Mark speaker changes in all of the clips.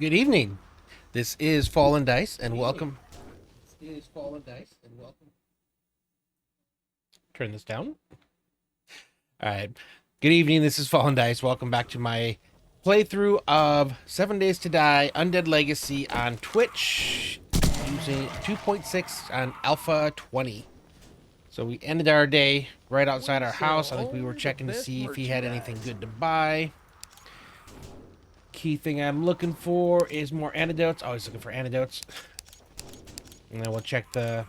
Speaker 1: Good evening. This is Fallen Dice, and welcome. This is Fallen Dice, and welcome. Turn this down. All right. Good evening. This is Fallen Dice. Welcome back to my playthrough of 7 Days to Die Undead Legacy on Twitch using 2.6 on Alpha 20. So we ended our day right outside our house. I think we were checking to see if he had anything good to buy. Key thing I'm looking for is more antidotes. Always looking for antidotes. And then we'll check the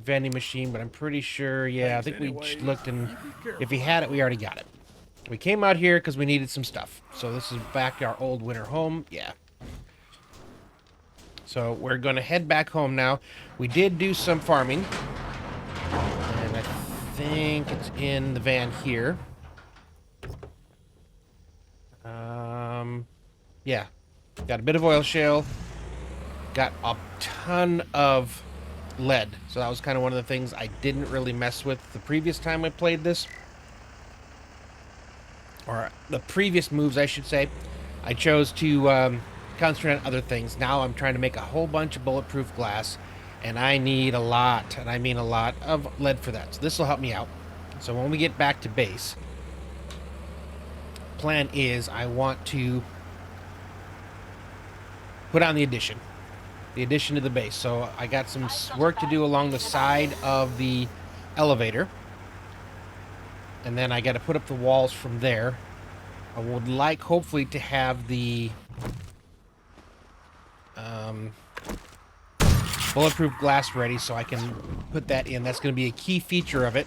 Speaker 1: vending machine, but I'm pretty sure, yeah, I think we looked, and if he had it, we already got it. We came out here because we needed some stuff. So this is back to our old winter home. Yeah. So we're going to head back home now. We did do some farming. And I think it's in the van here. Yeah, got a bit of oil shale, got a ton of lead, so that was kind of one of the things I didn't really mess with the previous time I played this, or the previous moves I should say. I chose to concentrate on other things. Now I'm trying to make a whole bunch of bulletproof glass, and I need a lot, and I mean a lot, of lead for that, so this will help me out. So when we get back to base, plan is I want to put on the addition to the base. So I got some work to do along the side of the elevator, and then I got to put up the walls from there. I would like hopefully to have the bulletproof glass ready so I can put that in. That's going to be a key feature of it.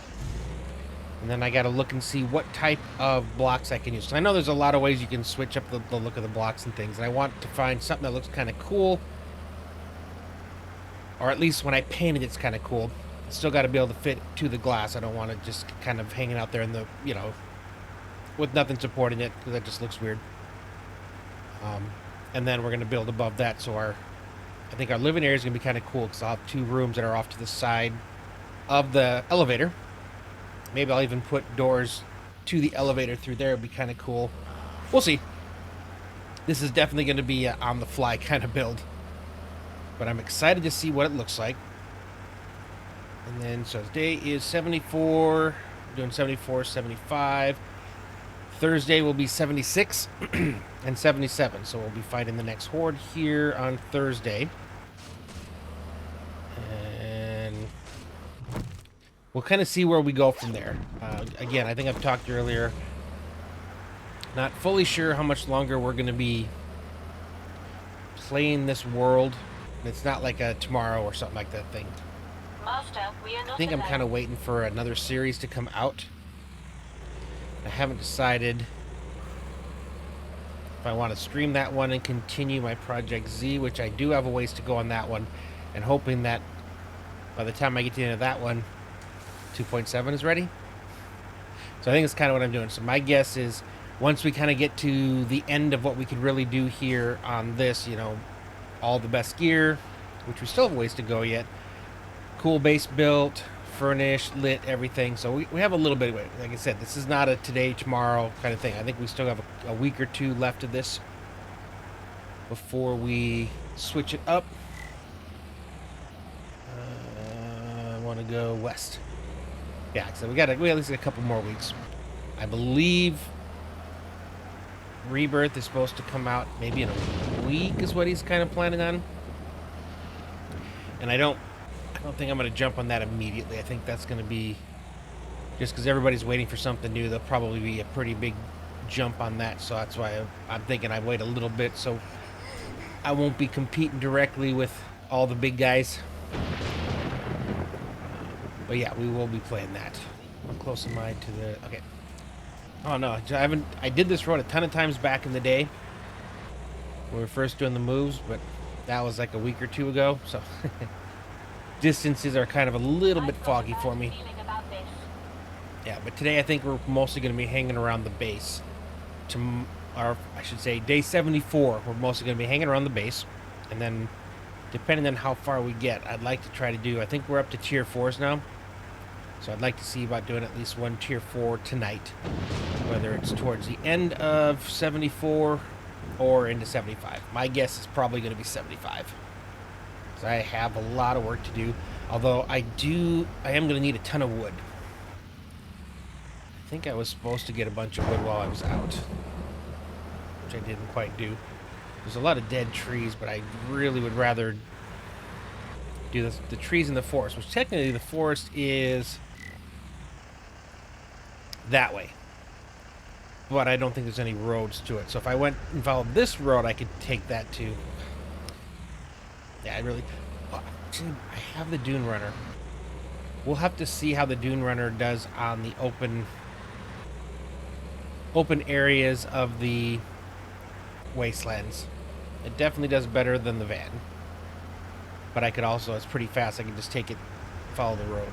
Speaker 1: And then I got to look and see what type of blocks I can use. So I know there's a lot of ways you can switch up the look of the blocks and things. And I want to find something that looks kind of cool. Or at least when I paint it, it's kind of cool. It's still got to be able to fit to the glass. I don't want it just kind of hanging out there in the, you know, with nothing supporting it, because that just looks weird. And then we're going to build above that. So I think our living area is going to be kind of cool, because I'll have two rooms that are off to the side of the elevator. Maybe I'll even put doors to the elevator through there. It'd be kind of cool. We'll see. This is definitely going to be an on-the-fly kind of build. But I'm excited to see what it looks like. And then, so today is 74. We're doing 74, 75. Thursday will be 76 and 77. So we'll be fighting the next horde here on Thursday. We'll kind of see where we go from there. Again, I think I've talked earlier. Not fully sure how much longer we're going to be playing this world. It's not like a tomorrow or something like that thing.
Speaker 2: Master, we are not
Speaker 1: I think I'm kind of waiting for another series to come out. I haven't decided if I want to stream that one and continue my Project Z, which I do have a ways to go on that one, and hoping that by the time I get to the end of that one, 2.7 is ready. So I think it's kind of what I'm doing. So my guess is once we kind of get to the end of what we could really do here on this, you know, all the best gear, which we still have a ways to go yet, cool base built, furnished, lit, everything. So we have a little bit of it. Like I said, this is not a today, tomorrow kind of thing. I think we still have a week or two left of this before we switch it up. I want to go west. Yeah, so we at least a couple more weeks. I believe Rebirth is supposed to come out maybe in a week is what he's kind of planning on. And I don't think I'm going to jump on that immediately. I think that's going to be, just because everybody's waiting for something new, there'll probably be a pretty big jump on that. So that's why I'm thinking I wait a little bit so I won't be competing directly with all the big guys. But yeah, we will be playing that. How close am I to the... Okay. Oh no, I did this road a ton of times back in the day when we were first doing the moves, but that was like a week or two ago, so distances are kind of a little bit foggy for me. Yeah, but today I think we're mostly going to be hanging around the base. Or I should say day 74, we're mostly going to be hanging around the base, and then depending on how far we get, I'd like to try to do... I think we're up to tier 4s now. So I'd like to see about doing at least one tier 4 tonight. Whether it's towards the end of 74 or into 75. My guess is probably going to be 75. Because I have a lot of work to do. Although I am going to need a ton of wood. I think I was supposed to get a bunch of wood while I was out, which I didn't quite do. There's a lot of dead trees, but I really would rather do the trees in the forest, which technically the forest is that way. But I don't think there's any roads to it. So if I went and followed this road, I could take that too. Yeah, I really... Actually, I have the Dune Runner. We'll have to see how the Dune Runner does on the open areas of the wastelands. It definitely does better than the van. But I could also, it's pretty fast. I can just take it, follow the road.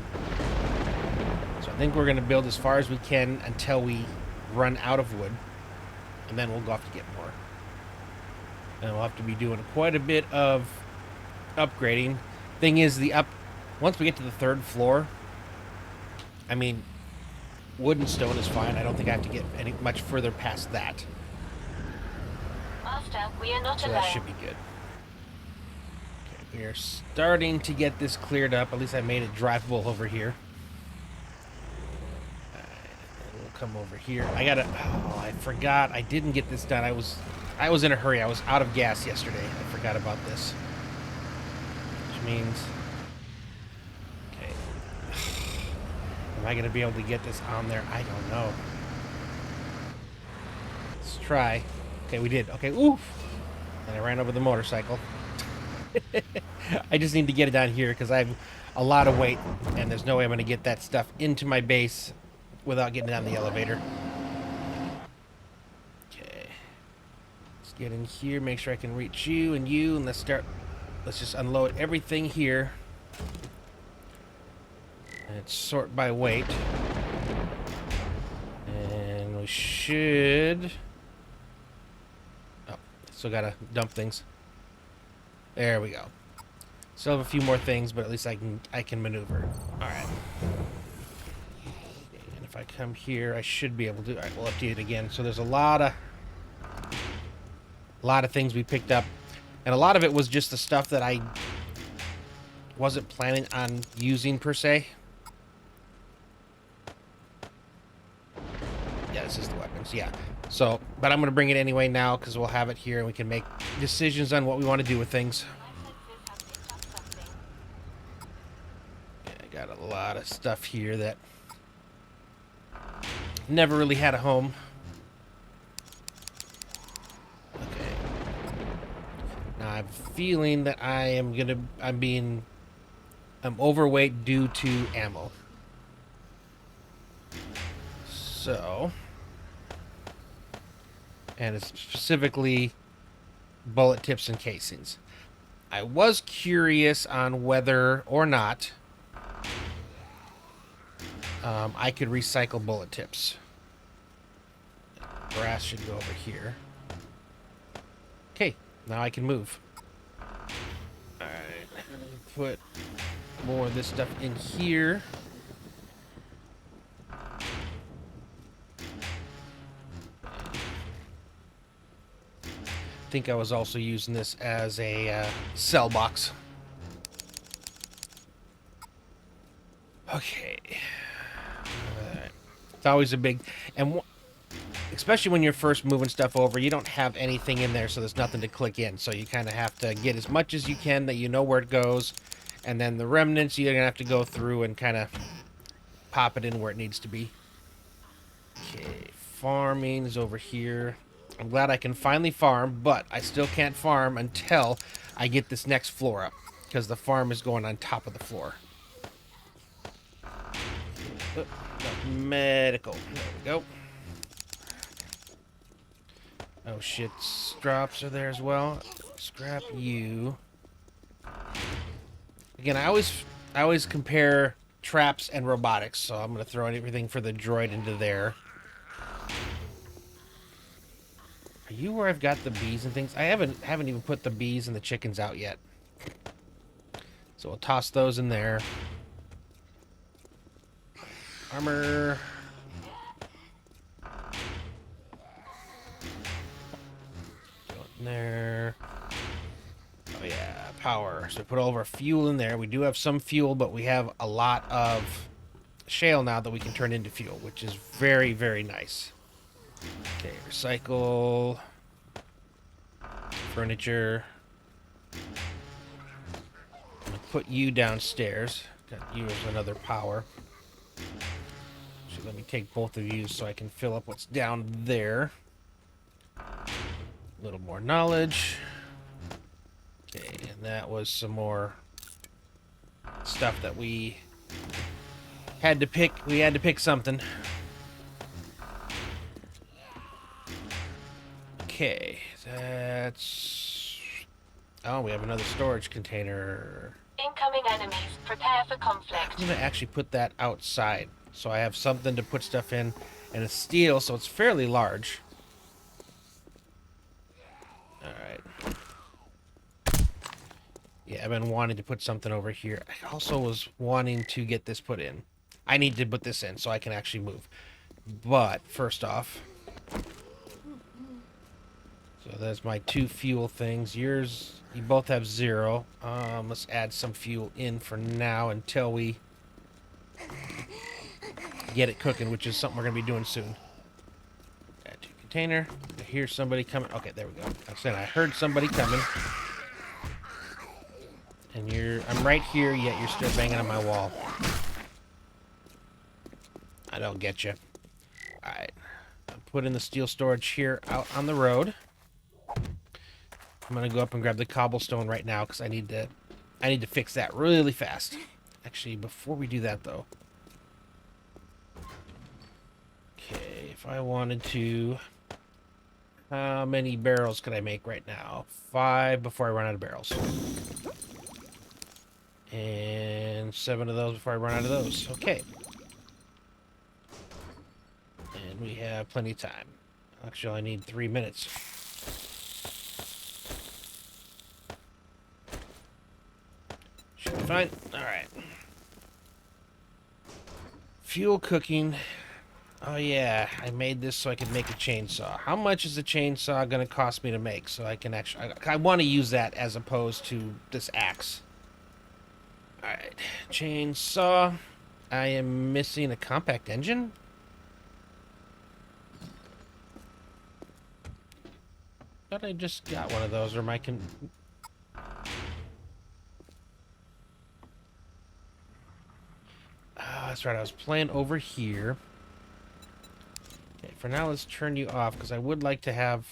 Speaker 1: So I think we're going to build as far as we can until we run out of wood. And then we'll go off to get more. And we'll have to be doing quite a bit of upgrading. Thing is, once we get to the 3rd floor, I mean, wood and stone is fine. I don't think I have to get any much further past that.
Speaker 2: Master, we are not
Speaker 1: So
Speaker 2: alone.
Speaker 1: that should be good. Okay, we are starting to get this cleared up. At least I made it drivable over here. We'll come over here. Oh, I forgot. I didn't get this done. I was in a hurry. I was out of gas yesterday. I forgot about this. Which means... Okay. Am I going to be able to get this on there? I don't know. Let's try. Okay, we did. Okay, oof. And I ran over the motorcycle. I just need to get it down here because I have a lot of weight, and there's no way I'm going to get that stuff into my base without getting down the elevator. Okay. Let's get in here, make sure I can reach you, and let's just unload everything here. And sort by weight. And we should... Oh, still gotta dump things. There we go. Still have a few more things, but at least I can maneuver. Alright. And if I come here, I should be able to... Alright, we'll update it again. So there's a lot of things we picked up. And a lot of it was just the stuff that I wasn't planning on using, per se. Yeah, this is the weapons, yeah. So, but I'm going to bring it anyway now, because we'll have it here, and we can make decisions on what we want to do with things. Yeah, I got a lot of stuff here that never really had a home. Okay. Now, I'm feeling that I'm overweight due to ammo. So... And it's specifically bullet tips and casings. I was curious on whether or not I could recycle bullet tips. Brass should go over here. Okay, now I can move. Alright, put more of this stuff in here. I think I was also using this as a cell box. Okay. It's always a big... And especially when you're first moving stuff over, you don't have anything in there, so there's nothing to click in. So you kind of have to get as much as you can that you know where it goes. And then the remnants, you're going to have to go through and kind of pop it in where it needs to be. Okay, farming is over here. I'm glad I can finally farm, but I still can't farm until I get this next floor up, because the farm is going on top of the floor. Medical. There we go. Oh shit, drops are there as well. Scrap you. Again, I always compare traps and robotics, so I'm going to throw everything for the droid into there. Are you where I've got the bees and things? I haven't even put the bees and the chickens out yet. So we'll toss those in there. Armor. in there. Oh yeah, power. So we put all of our fuel in there. We do have some fuel, but we have a lot of shale now that we can turn into fuel, which is very, very nice. Okay, recycle. Furniture. I'm gonna put you downstairs. Got you as another power. So let me take both of you so I can fill up what's down there. A little more knowledge. Okay, and that was some more stuff that we had to pick. We had to pick something. Okay, that's... Oh, we have another storage container.
Speaker 2: Incoming enemies. Prepare for conflict.
Speaker 1: I'm gonna actually put that outside, so I have something to put stuff in, and it's steel, so it's fairly large. All right. Yeah, I've been wanting to put something over here. I also was wanting to get this put in. I need to put this in so I can actually move. But first off, so there's my 2 fuel things. Yours, you both have 0. Let's add some fuel in for now until we get it cooking, which is something we're gonna be doing soon. Add to container. I hear somebody coming. Okay, there we go. I said I heard somebody coming. And I'm right here, yet you're still banging on my wall. I don't get you. Alright. I'm putting the steel storage here out on the road. I'm gonna go up and grab the cobblestone right now because I need to fix that really fast. Actually, before we do that though. Okay, if I wanted to, how many barrels could I make right now? 5 before I run out of barrels. And 7 of those before I run out of those. Okay. And we have plenty of time. Actually, I need 3 minutes. Should be fine. Alright. Fuel cooking. Oh yeah, I made this so I could make a chainsaw. How much is the chainsaw going to cost me to make? So I can actually... I want to use that as opposed to this axe. Alright, chainsaw. I am missing a compact engine. Thought I just got one of those, or my that's right, I was playing over here. Okay, for now, let's turn you off, because I would like to have...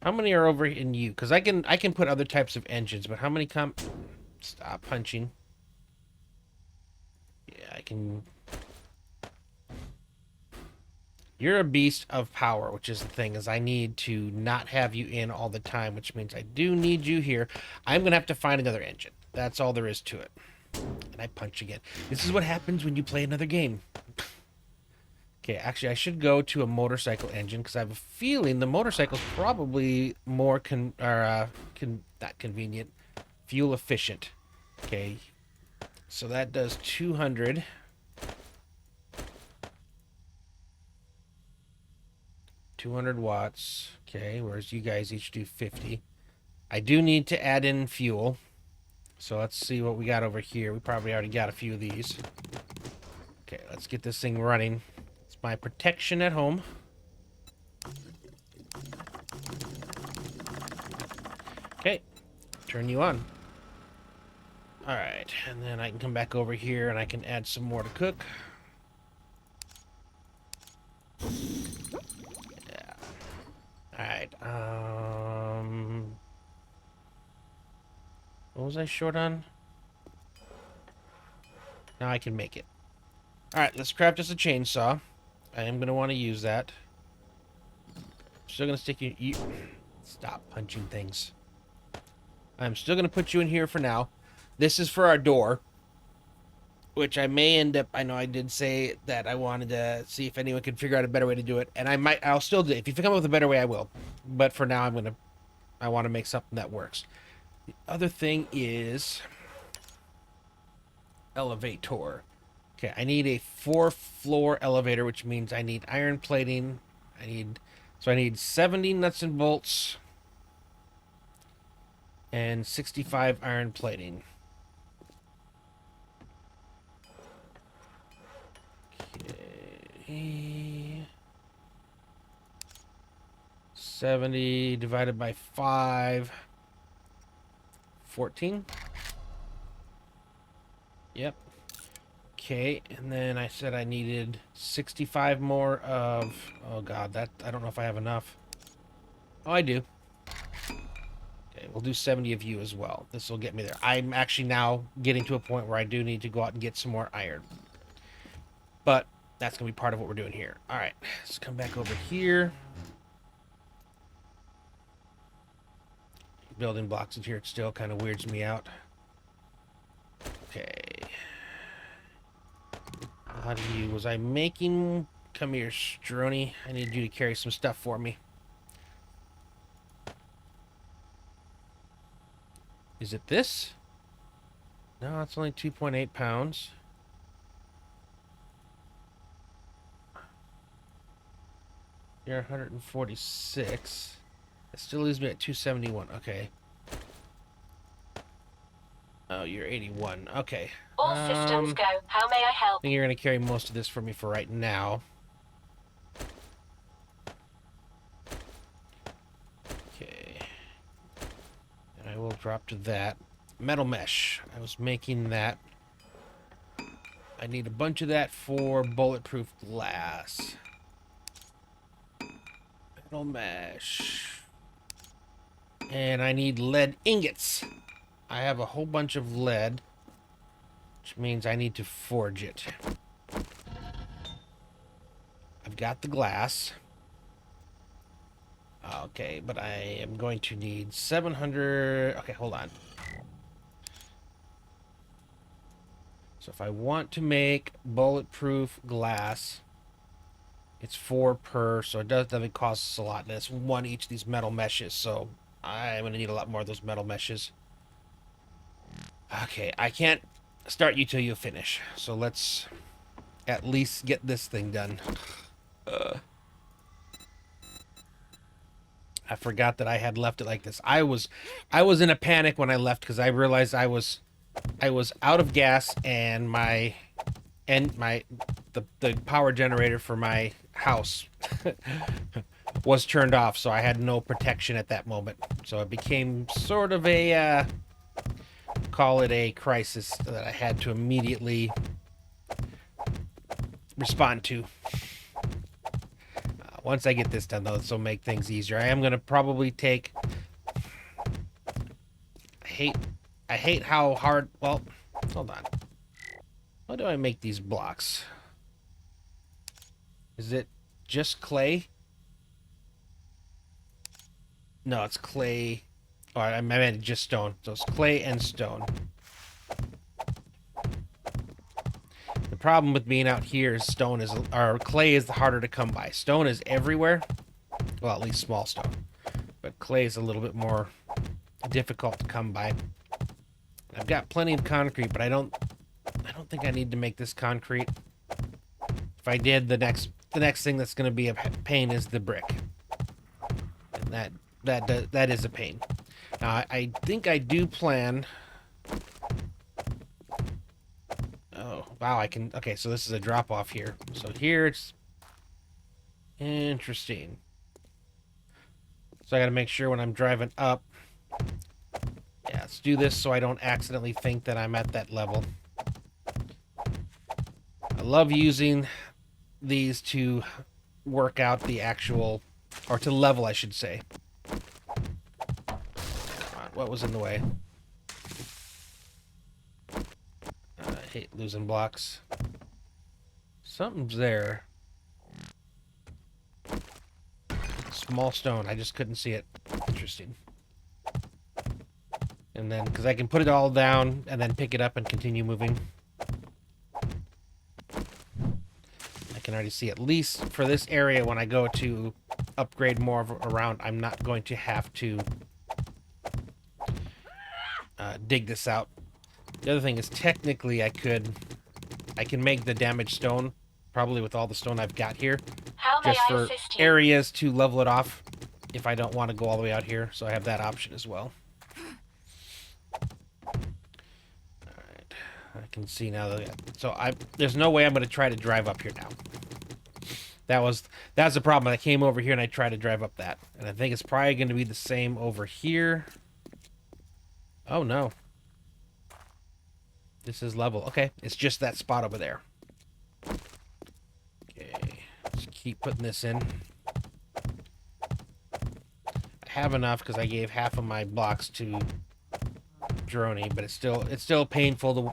Speaker 1: How many are over in you? Because I can put other types of engines, but how many Stop punching. Yeah, I can... You're a beast of power, which is the thing, is I need to not have you in all the time, which means I do need you here. I'm going to have to find another engine. That's all there is to it. And I punch again. This is what happens when you play another game. Okay, actually, I should go to a motorcycle engine, because I have a feeling the motorcycle's probably more not convenient, fuel efficient. Okay, so that does 200. 200 watts. Okay, whereas you guys each do 50. I do need to add in fuel. So let's see what we got over here. We probably already got a few of these. Okay, let's get this thing running. It's my protection at home. Okay, turn you on. Alright, and then I can come back over here and I can add some more to cook. Yeah. Alright, what was I short on? Now I can make it. Alright, let's craft us a chainsaw. I am going to want to use that. Still going to stick you... Stop punching things. I'm still going to put you in here for now. This is for our door. Which I may end up... I know I did say that I wanted to see if anyone could figure out a better way to do it. And I'll still do it. If you come up with a better way, I will. But for now, I want to make something that works. The other thing is... elevator. Okay, I need a 4-floor elevator, which means I need iron plating. I need So I need 70 nuts and bolts and 65 iron plating. Okay. 70 divided by 5. 14. Yep. Okay, and then I said I needed 65 more of... Oh god, that I don't know if I have enough. Oh, I do. Okay, we'll do 70 of you as well. This will get me there. I'm actually now getting to a point where I do need to go out and get some more iron. But that's going to be part of what we're doing here. Alright, let's come back over here. Building blocks in here still kind of weirds me out. Okay. How do you... Was I making... Come here, Strony. I need you to carry some stuff for me. Is it this? No, it's only 2.8 pounds. You're 146. That still leaves me at 271. Okay. Oh, you're 81. Okay.
Speaker 2: All systems go. How may I
Speaker 1: I
Speaker 2: help?
Speaker 1: think you're going to carry most of this for me for right now. Okay. And I will drop to that. Metal mesh. I was making that. I need a bunch of that for bulletproof glass. Metal mesh. And I need lead ingots. I have a whole bunch of lead, which means I need to forge it. I've got the glass. Okay, but I am going to need 700... Okay, hold on. So if I want to make bulletproof glass, it's 4 per, so it doesn't cost us a lot. And it's 1 each of these metal meshes, so I'm going to need a lot more of those metal meshes. Okay, I can't start you till you finish. So let's at least get this thing done. I forgot that I had left it like this. I was in a panic when I left because I realized I was out of gas and the power generator for my house was turned off, so I had no protection at that moment. So it became sort of a call it a crisis that I had to immediately respond to. Once I get this done, though, this will make things easier. I am going to probably take... I hate how hard... Well, hold on. How do I make these blocks? Is it just clay? No, it's clay... Oh, I meant just stone. So it's clay and stone. The problem with being out here is clay is harder to come by. Stone is everywhere. Well, at least small stone. But clay is a little bit more difficult to come by. I've got plenty of concrete, but I don't think I need to make this concrete. If I did, the next thing that's going to be a pain is the brick. And that is a pain. Now, I think I do plan... Oh, wow, I can... Okay, so this is a drop-off here. So here it's... Interesting. So I gotta make sure when I'm driving up... Yeah, let's do this so I don't accidentally think that I'm at that level. I love using these to work out the actual... Or to level, I should say. What was in the way? I hate losing blocks. Something's there. Small stone. I just couldn't see it. Interesting. And then, because I can put it all down and then pick it up and continue moving. I can already see, at least for this area, when I go to upgrade more around, I'm not going to have to dig this out. The other thing is, technically, I can make the damaged stone, probably with all the stone I've got here,
Speaker 2: How
Speaker 1: just
Speaker 2: I
Speaker 1: for
Speaker 2: assist you?
Speaker 1: areas to level it off if I don't want to go all the way out here. So I have that option as well. Alright. I can see now that... So there's no way I'm going to try to drive up here now. That's the problem. I came over here and I tried to drive up that. And I think it's probably going to be the same over here. Oh, no. This is level. Okay, it's just that spot over there. Okay, just keep putting this in. I have enough because I gave half of my blocks to Droney, but it's still painful to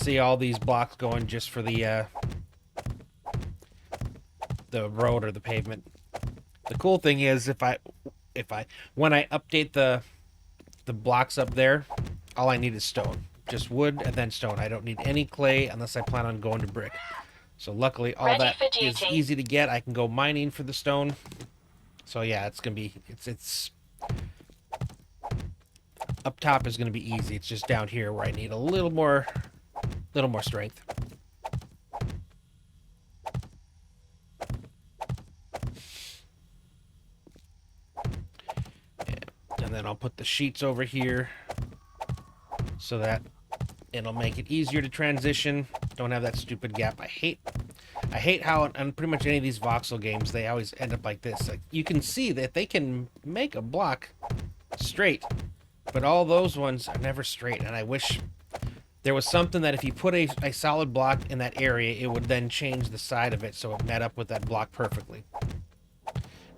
Speaker 1: see all these blocks going just for the road or the pavement. The cool thing is when I update the blocks up there, all I need is stone. Just wood and then stone. I don't need any clay unless I plan on going to brick. So luckily all
Speaker 2: Ready
Speaker 1: that
Speaker 2: for
Speaker 1: is
Speaker 2: duty.
Speaker 1: easy to get. I can go mining for the stone. So yeah, it's gonna be it's up top is gonna be easy. It's just down here where I need a little more strength. Yeah. And then I'll put the sheets over here so that it'll make it easier to transition. Don't have that stupid gap. I hate how on pretty much any of these voxel games they always end up like this. Like you can see that they can make a block straight, but all those ones are never straight. And I wish there was something that if you put a solid block in that area, it would then change the side of it so it met up with that block perfectly.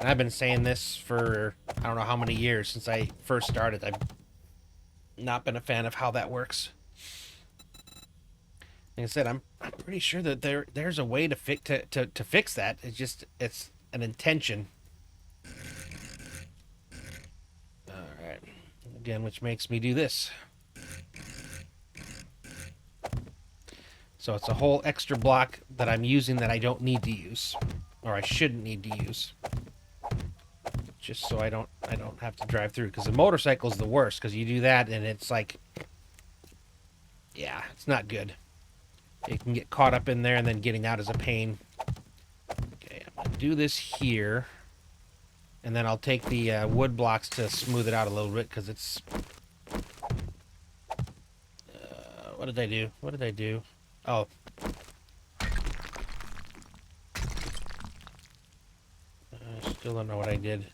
Speaker 1: And I've been saying this for I don't know how many years since I first started. I've not been a fan of how that works. Like I said, I'm pretty sure that there's a way to fix that. It's an intention. All right, again, which makes me do this. So it's a whole extra block that I'm using that I don't need to use, or I shouldn't need to use, just so I don't have to drive through. Because the motorcycle is the worst. Because you do that and it's like, yeah, it's not good. It can get caught up in there, and then getting out is a pain. Okay, I'm gonna do this here, and then I'll take the wood blocks to smooth it out a little bit because it's. What did I do? What did I do? Oh. I still don't know what I did.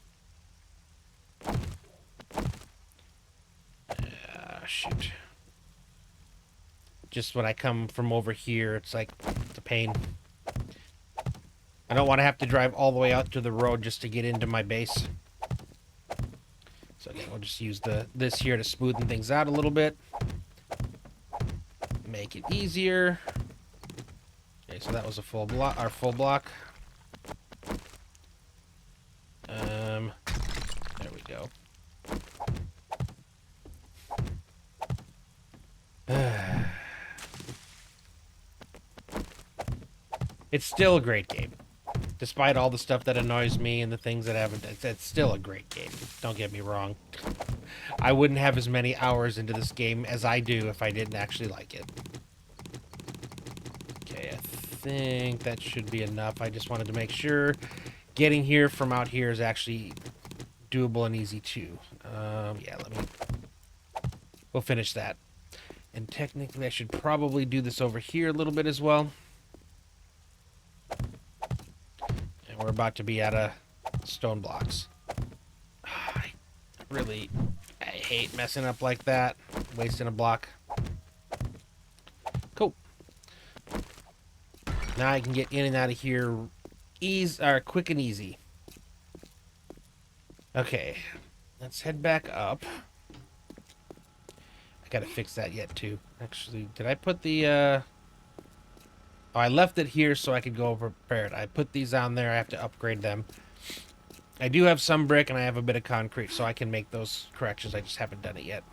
Speaker 1: Shoot. Just when I come from over here, it's like, it's a pain. I don't want to have to drive all the way out to the road just to get into my base. So again, we'll just use this here to smoothen things out a little bit. Make it easier. Okay, so that was a full block, our full block. There we go. It's still a great game. Despite all the stuff that annoys me and the things that haven't, it's still a great game. Don't get me wrong. I wouldn't have as many hours into this game as I do if I didn't actually like it. Okay, I think that should be enough. I just wanted to make sure getting here from out here is actually doable and easy too. Yeah, we'll finish that. And technically I should probably do this over here a little bit as well. And we're about to be out of stone blocks. I hate messing up like that. Wasting a block. Cool. Now I can get in and out of here quick and easy. Okay. Let's head back up. I gotta fix that yet too. Actually, did I put the Oh, I left it here so I could go prepare it. I put these on there. I have to upgrade them. I do have some brick and I have a bit of concrete, so I can make those corrections. I just haven't done it yet.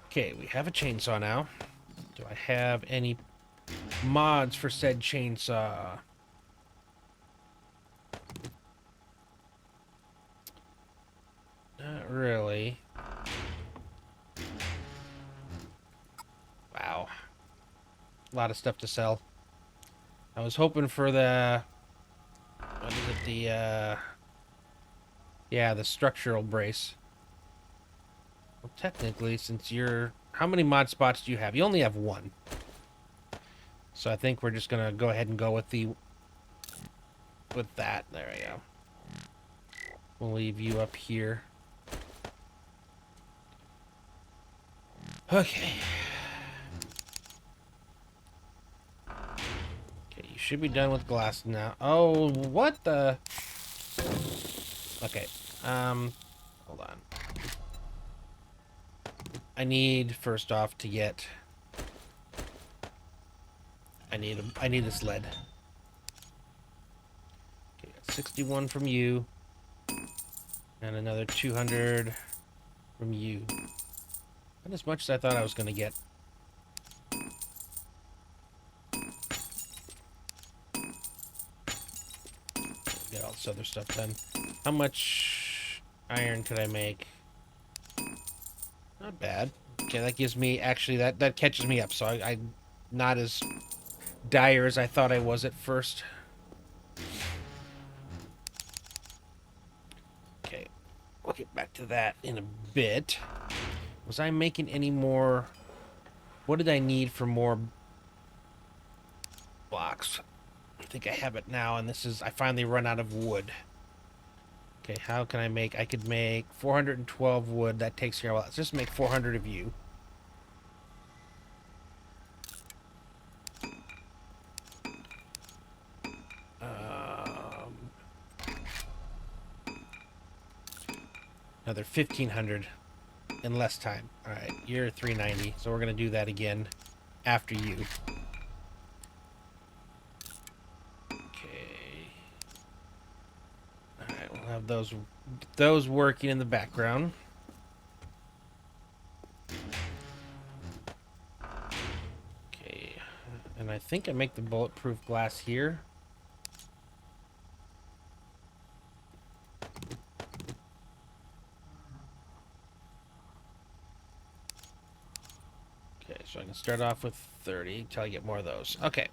Speaker 1: Okay, we have a chainsaw now. Do I have any mods for said chainsaw? Not really. Wow. A lot of stuff to sell. I was hoping for the... What is it? The, yeah, the structural brace. Well, technically, since you're... How many mod spots do you have? You only have one. So I think we're just gonna go ahead and go with the... With that. There we go. We'll leave you up here. Okay. Okay, you should be done with glass now. Oh, what the... Okay. Hold on. I need, first off, to get... I need this lead. Okay, got 61 from you. And another 200 from you. Not as much as I thought I was going to get. Get all this other stuff done. How much iron could I make? Not bad. Okay, that gives me... Actually, that catches me up. So I'm not as dire as I thought I was at first. Okay. We'll get back to that in a bit. Was I making any more... What did I need for more blocks? I think I have it now, and this is... I finally run out of wood. Okay, how can I make... I could make 412 wood. That takes care of... Let's just make 400 of you. Another 1,500 in less time. Alright, you're 390, so we're going to do that again after you. Okay. Alright, we'll have those working in the background. Okay, and I think I make the bulletproof glass here. So I can start off with 30 until I get more of those. Okay.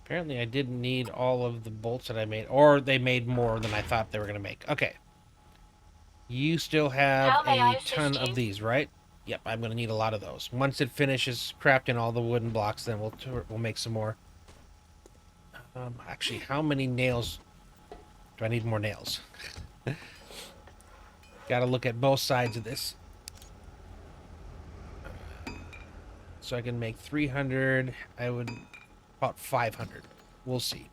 Speaker 1: Apparently I didn't need all of the bolts that I made, or they made more than I thought they were going to make. Okay. You still have a ton of these, right? Yep, I'm going to need a lot of those. Once it finishes crafting all the wooden blocks, then we'll make some more. Actually, how many nails... Do I need more nails? Gotta look at both sides of this. So I can make 300. I would... About 500. We'll see.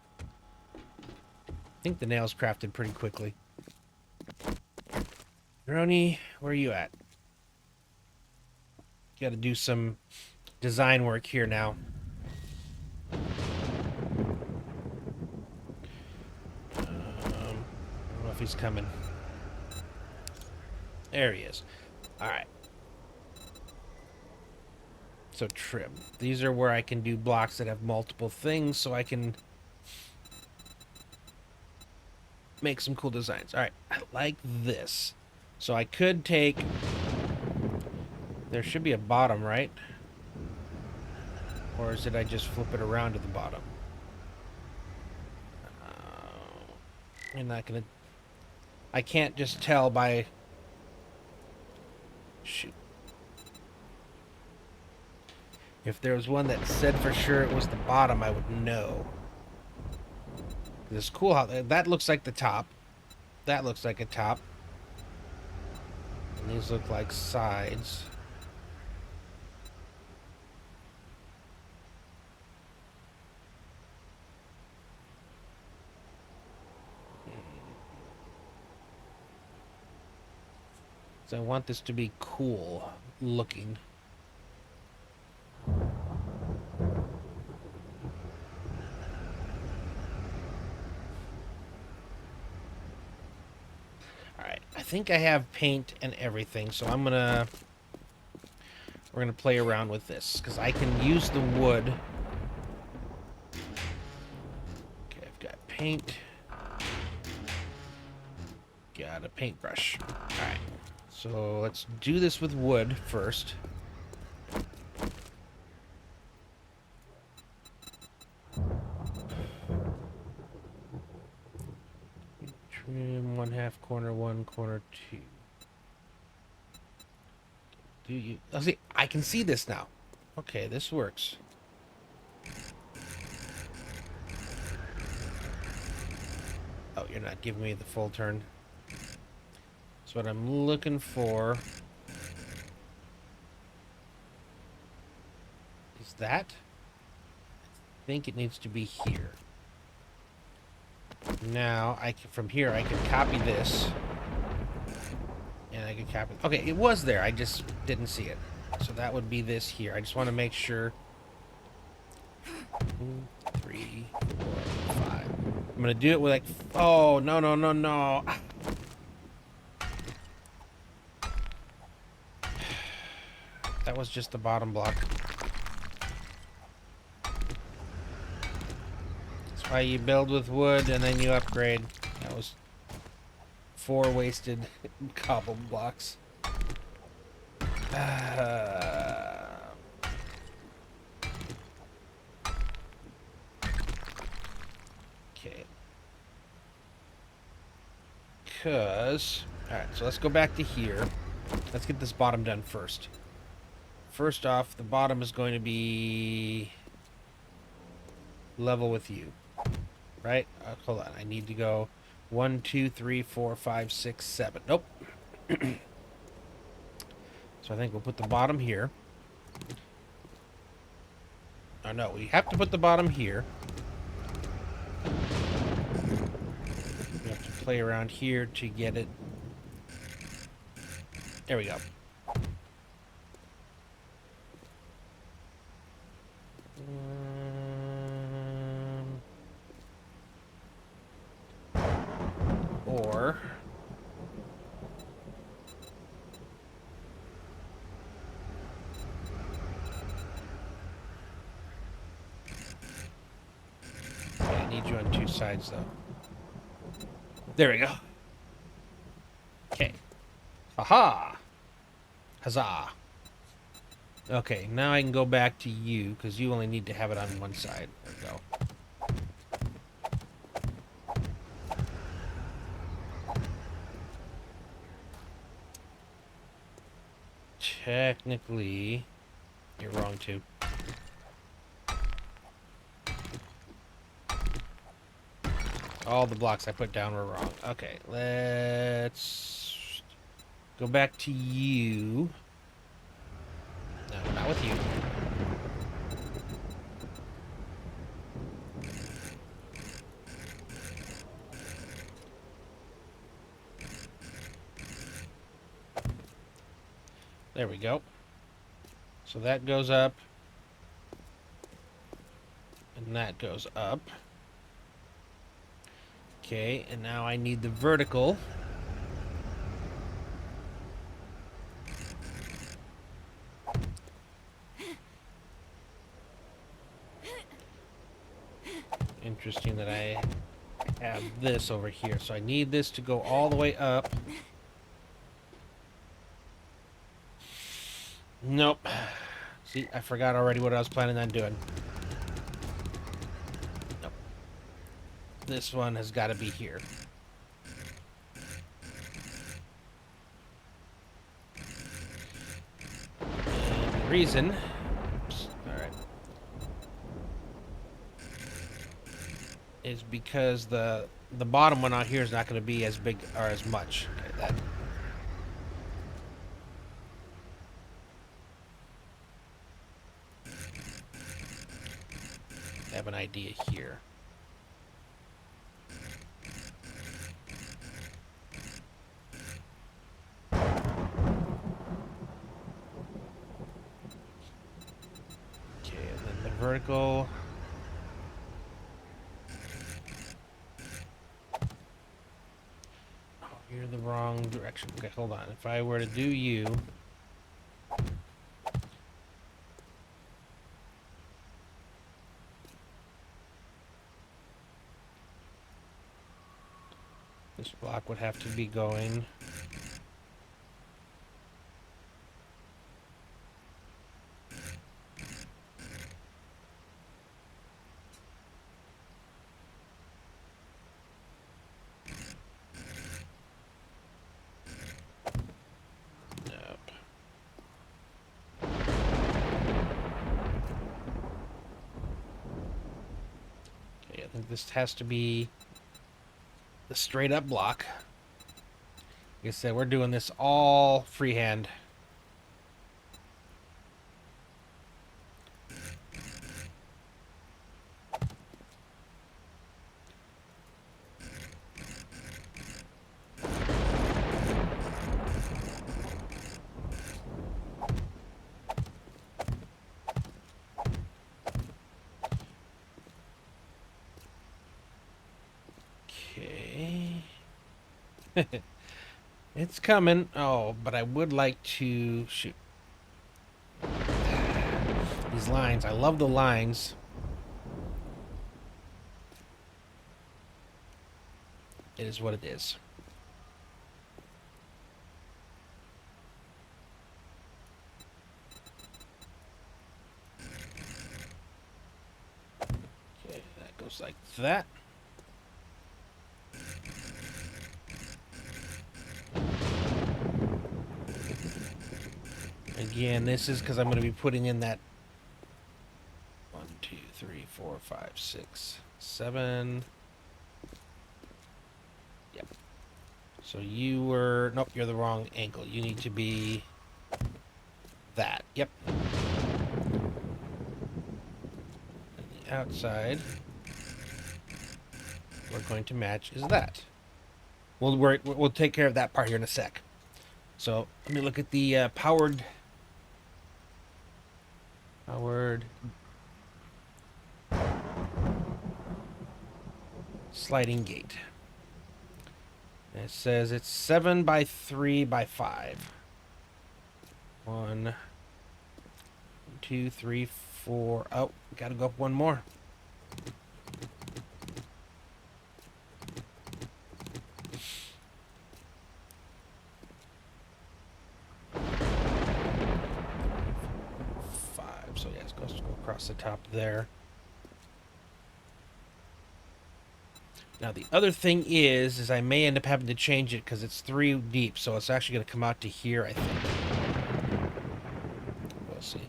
Speaker 1: I think the nails crafted pretty quickly. Roni, where are you at? Gotta do some design work here now. I don't know if he's coming. There he is. Alright. So trim. These are where I can do blocks that have multiple things, so I can make some cool designs. Alright, I like this. So I could take... There should be a bottom, right? Or did I just flip it around to the bottom? You're not gonna... I can't just tell by... Shoot. If there was one that said for sure it was the bottom, I would know. It's cool how... That looks like the top. That looks like a top. And these look like sides. So I want this to be cool looking. Alright, I think I have paint and everything, so we're gonna play around with this, because I can use the wood. Okay, I've got paint. Got got a paintbrush. Alright. So let's do this with wood first. Trim 1/2 corner 1, corner 2. Do you... Oh, see, I can see this now. Okay, this works. Oh, you're not giving me the full turn. So what I'm looking for is that. I think it needs to be here. Now, from here, I can copy this. And I can copy... Okay, it was there. I just didn't see it. So that would be this here. I just want to make sure... 2, 3, 4, 5. I'm going to do it with like... Oh, no, no, no, no. That was just the bottom block. That's why you build with wood and then you upgrade. That was 4 wasted cobble blocks. Okay. Because... Alright, so let's go back to here. Let's get this bottom done first. First off, the bottom is going to be level with you. Right? Hold on. I need to go 1, 2, 3, 4, 5, 6, 7. Nope. So I think we'll put the bottom here. Oh, no. We have to put the bottom here. We have to play around here to get it. There we go. Or... I need you on 2 sides, though. There we go. Okay. Haha! Huzzah! Okay, now I can go back to you, because you only need to have it on 1 side. There we go. Technically, you're wrong, too. All the blocks I put down were wrong. Okay, let's go back to you. No, not with you. There we go. So that goes up. And that goes up. Okay, and now I need the vertical. Interesting that I have this over here. So I need this to go all the way up. Nope. See, I forgot already what I was planning on doing. Nope. This one has got to be here. And the reason... Alright. Is because the bottom one out here is not going to be as big or as much. Okay, that... I have an idea here. Okay, and then the vertical. Oh, you're the wrong direction. Okay, hold on. If I were to do you. This block would have to be going. Nope. Okay, I think this has to be the straight up block. Like I said, we're doing this all freehand. Okay. It's coming. Oh, but I would like to shoot these lines. I love the lines. It is what it is. Okay, that goes like that. Again, this is because I'm going to be putting in that 1, 2, 3, 4, 5, 6, 7. Yep. So you were... Nope, you're the wrong angle. You need to be that. Yep. And the outside we're going to match is that. We'll take care of that part here in a sec. So let me look at the powered sliding gate. And it says it's 7 by 3 by 5. 1, 2, 3, 4. Oh, gotta go up one more. So yeah, it's supposed to go across the top there. Now the other thing is I may end up having to change it because it's 3 deep, so it's actually going to come out to here, I think. We'll see.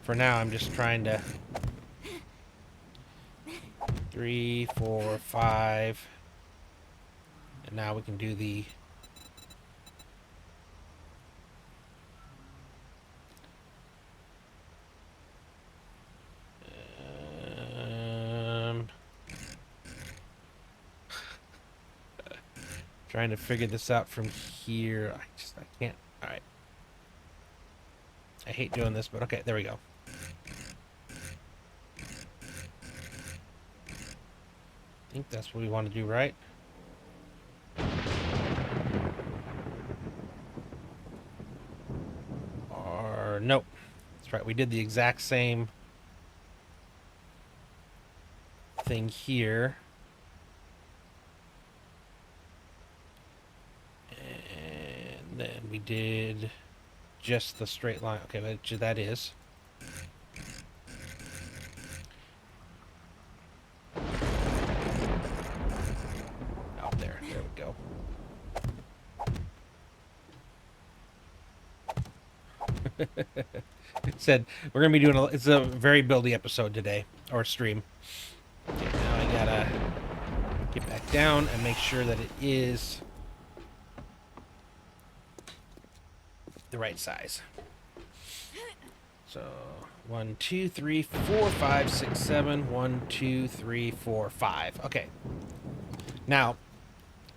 Speaker 1: For now, I'm just trying to 3, 4, 5, and now we can do the trying to figure this out from here. I can't. All right. I hate doing this, but okay, there we go. I think that's what we want to do, right? Or nope. That's right. We did the exact same thing here. And then we did just the straight line. Okay, which that is. Out there. There we go. It said we're gonna be doing it's a very buildy episode today, or stream. Okay, now I gotta get back down and make sure that it is the right size. So 1, 2, 3, 4, 5, 6, 7. 1, 2, 3, 4, 5. Okay. Now,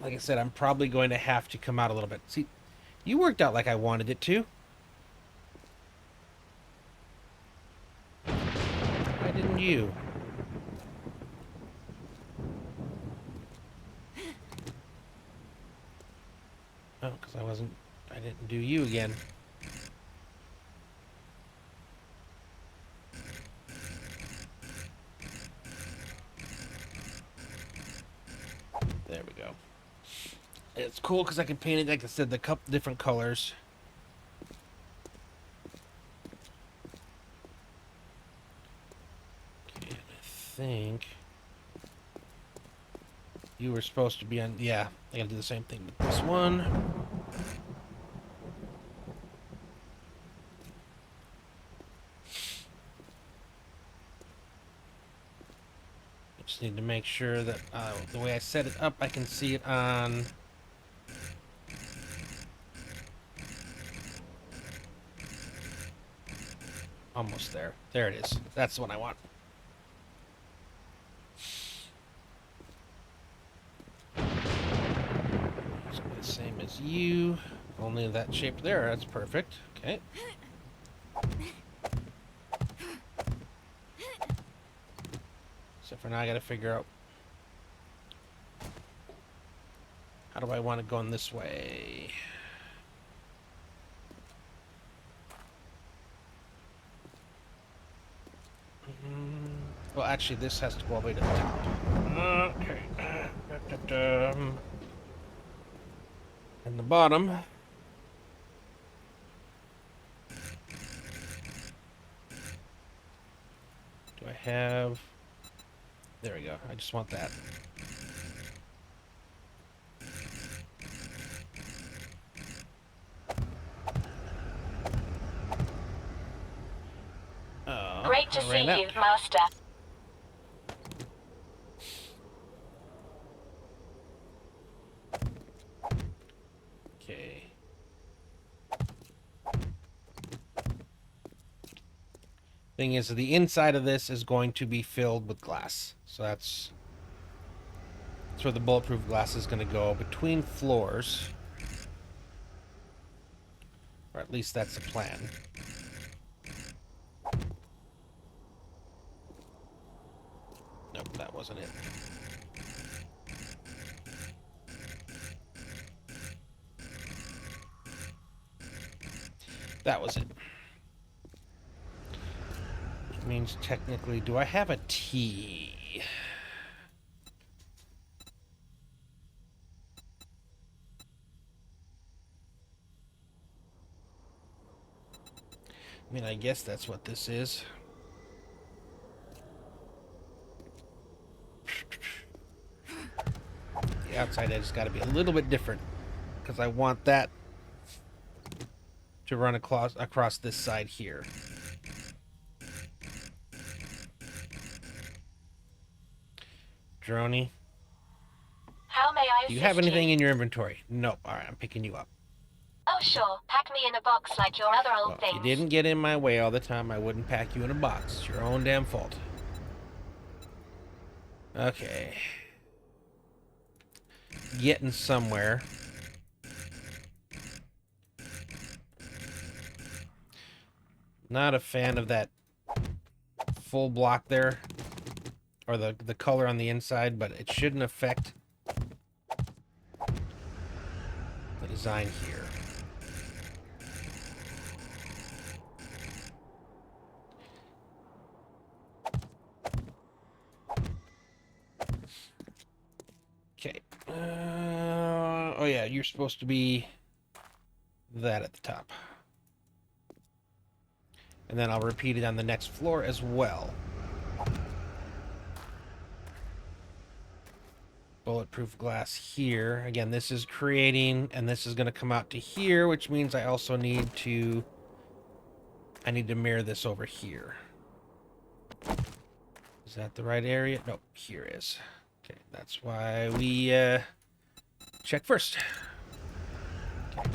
Speaker 1: like I said, I'm probably going to have to come out a little bit. See, you worked out like I wanted it to. Why didn't you? Oh, because I didn't do you again. There we go. It's cool because I can paint it, like I said, the couple different colors. Okay, and I think you were supposed to be on. Yeah, I gotta do the same thing with this one. Just need to make sure that the way I set it up, I can see it on. Almost there. There it is. That's the one I want. It's gonna be the same as you, only that shape there. That's perfect. Okay. So for now, I gotta figure out how do I want it going this way. Well, actually, this has to go all the way to the top. Okay. And the bottom. Do I have... There we go. I just want that. Oh,
Speaker 2: Great to see you, Master.
Speaker 1: Okay. Thing is, the inside of this is going to be filled with glass. So that's where the bulletproof glass is going to go, between floors. Or at least that's the plan. Nope, that wasn't it. That was it. Which means technically, do I have a T? I mean, I guess that's what this is. The outside edge has got to be a little bit different, because I want that to run across this side here. Droney,
Speaker 2: How may I
Speaker 1: do you
Speaker 2: assist
Speaker 1: have anything in your inventory? Nope. All right, I'm picking you up.
Speaker 2: Oh, sure. Pack me in a box like your other old
Speaker 1: Well,
Speaker 2: things.
Speaker 1: if you didn't get in my way all the time, I wouldn't pack you in a box. It's your own damn fault. Okay. Getting somewhere. Not a fan of that full block there, or the color on the inside, but it shouldn't affect the design here. Okay. Oh yeah, you're supposed to be that at the top. And then I'll repeat it on the next floor as well. Bulletproof glass here. Again, this is creating, and this is going to come out to here, which means I also need to... I need to mirror this over here. Is that the right area? Nope, here is. Okay, that's why we check first. Okay.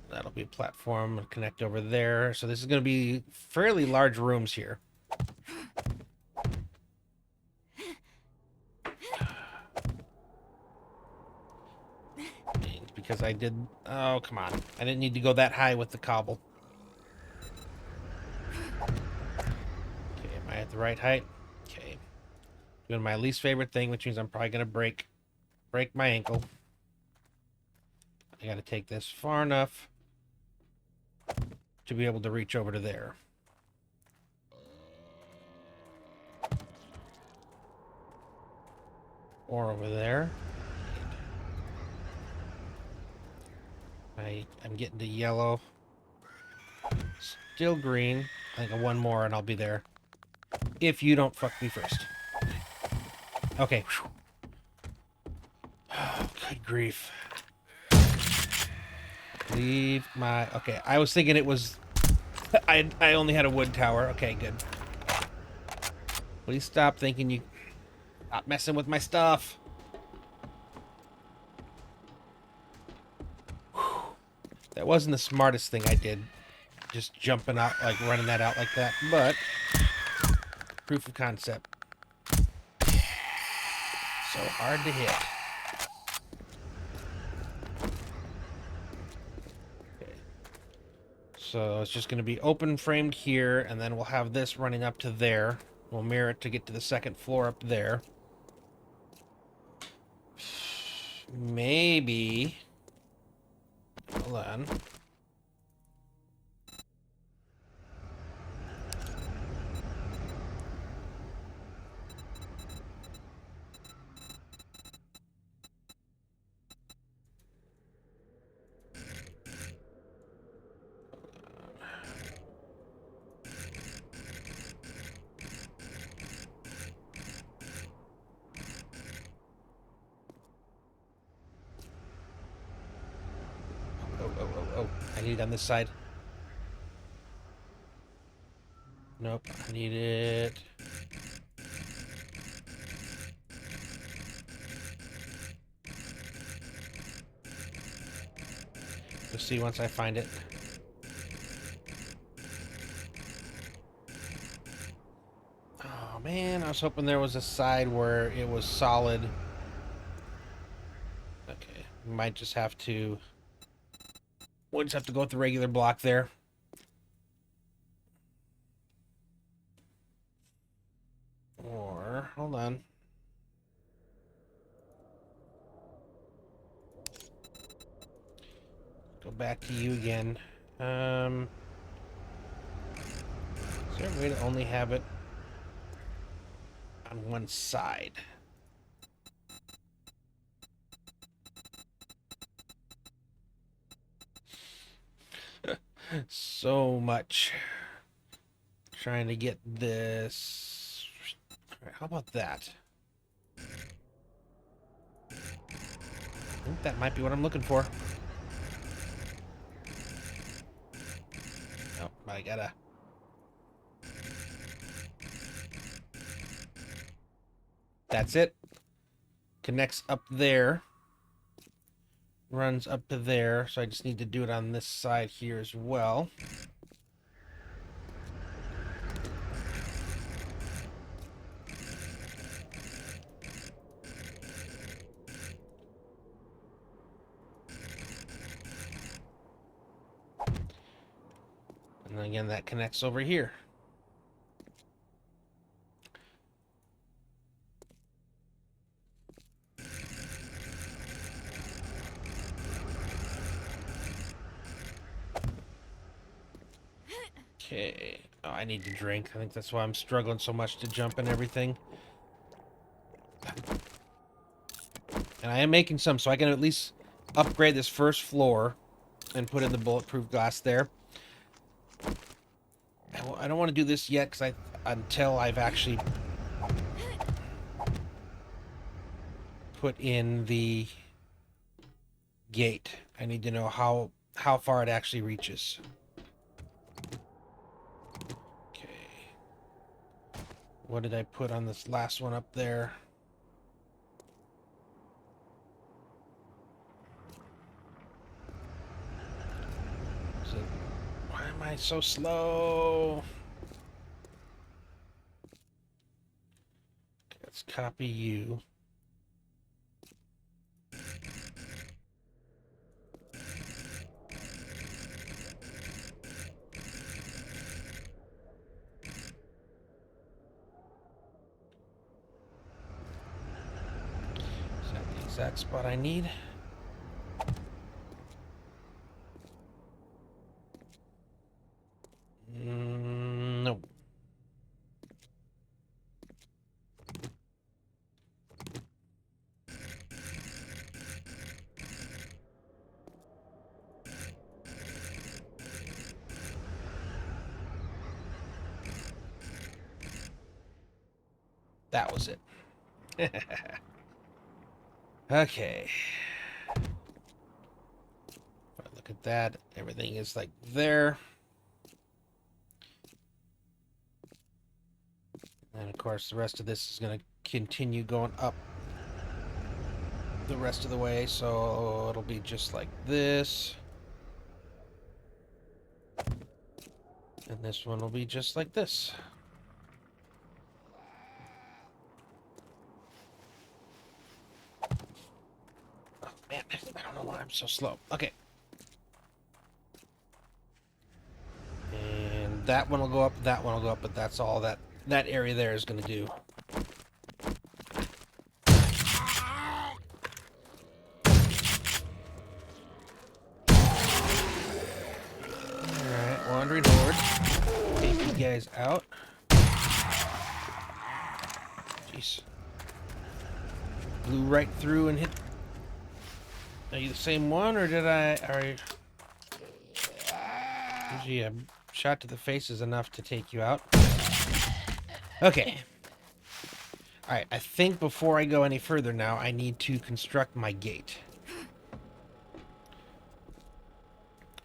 Speaker 1: That'll be a platform and connect over there. So this is going to be fairly large rooms here. And because I did... Oh, come on. I didn't need to go that high with the cobble. Okay, am I at the right height? Okay. Doing my least favorite thing, which means I'm probably going to break my ankle. I got to take this far enough to be able to reach over to there. Or over there. I'm getting to yellow. Still green. I think one more and I'll be there. If you don't fuck me first. Okay. Oh, good grief. Leave my... Okay, I was thinking it was... I only had a wood tower. Okay, good. Please stop thinking you... Stop messing with my stuff. Whew. That wasn't the smartest thing I did. Just jumping out, like running that out like that. But... Proof of concept. So hard to hit. Okay. So it's just going to be open framed here, and then we'll have this running up to there. We'll mirror it to get to the second floor up there. Maybe. Hold on. Oh. I need it on this side. Nope, I need it. We'll see once I find it. Oh man, I was hoping there was a side where it was solid. Okay, we might just have to... We'll just have to go with the regular block there. Or, hold on. Go back to you again. Is there a way to only have it on one side? So much. Trying to get this. All right, how about that? I think that might be what I'm looking for. Oh, I gotta... That's it. Connects up there. Runs up to there. So I just need to do it on this side here as well. And then again, that connects over here. Okay. Oh, I need to drink. I think that's why I'm struggling so much to jump and everything. And I am making some, so I can at least upgrade this first floor and put in the bulletproof glass there. I don't want to do this yet because until I've actually put in the gate. I need to know how far it actually reaches. Okay. What did I put on this last one up there? Why am I so slow? Okay, let's copy you. Is that the exact spot I need? Nope. That was it. Okay. Look at that. Everything is like there. And of course, the rest of this is going to continue going up the rest of the way. So it'll be just like this. And this one will be just like this. Oh, man, I don't know why I'm so slow. Okay. And that one will go up, that one will go up, but that's all that area there is going to do. Alright, Wandering Horde. Take you guys out. Jeez. Blew right through and hit. Are you the same one, or did I... Usually a shot to the face is enough to take you out. Okay. Alright, I think before I go any further now, I need to construct my gate.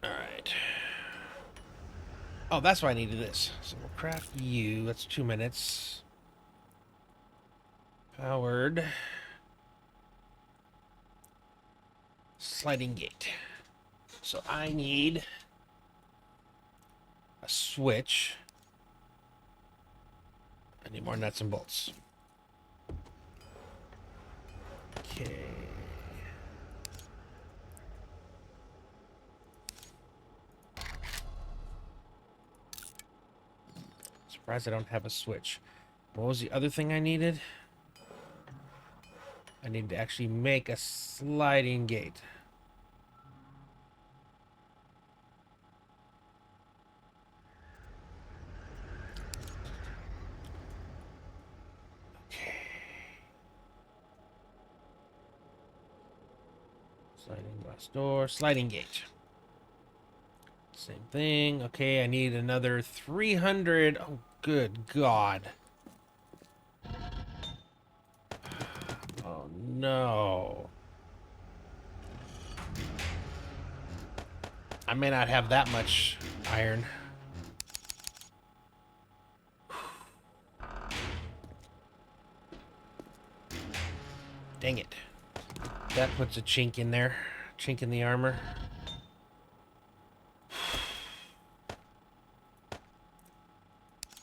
Speaker 1: Alright. Oh, that's why I needed this. So we'll craft you. That's 2 minutes. Powered. Sliding gate. So I need a switch. I need more nuts and bolts. Okay. Surprised I don't have a switch. What was the other thing I needed? I need to actually make a sliding gate. Okay. Sliding glass door, sliding gate. Same thing. Okay, I need another 300. Oh, good God. Oh, no. I may not have that much iron. Dang it. That puts a chink in there. Chink in the armor.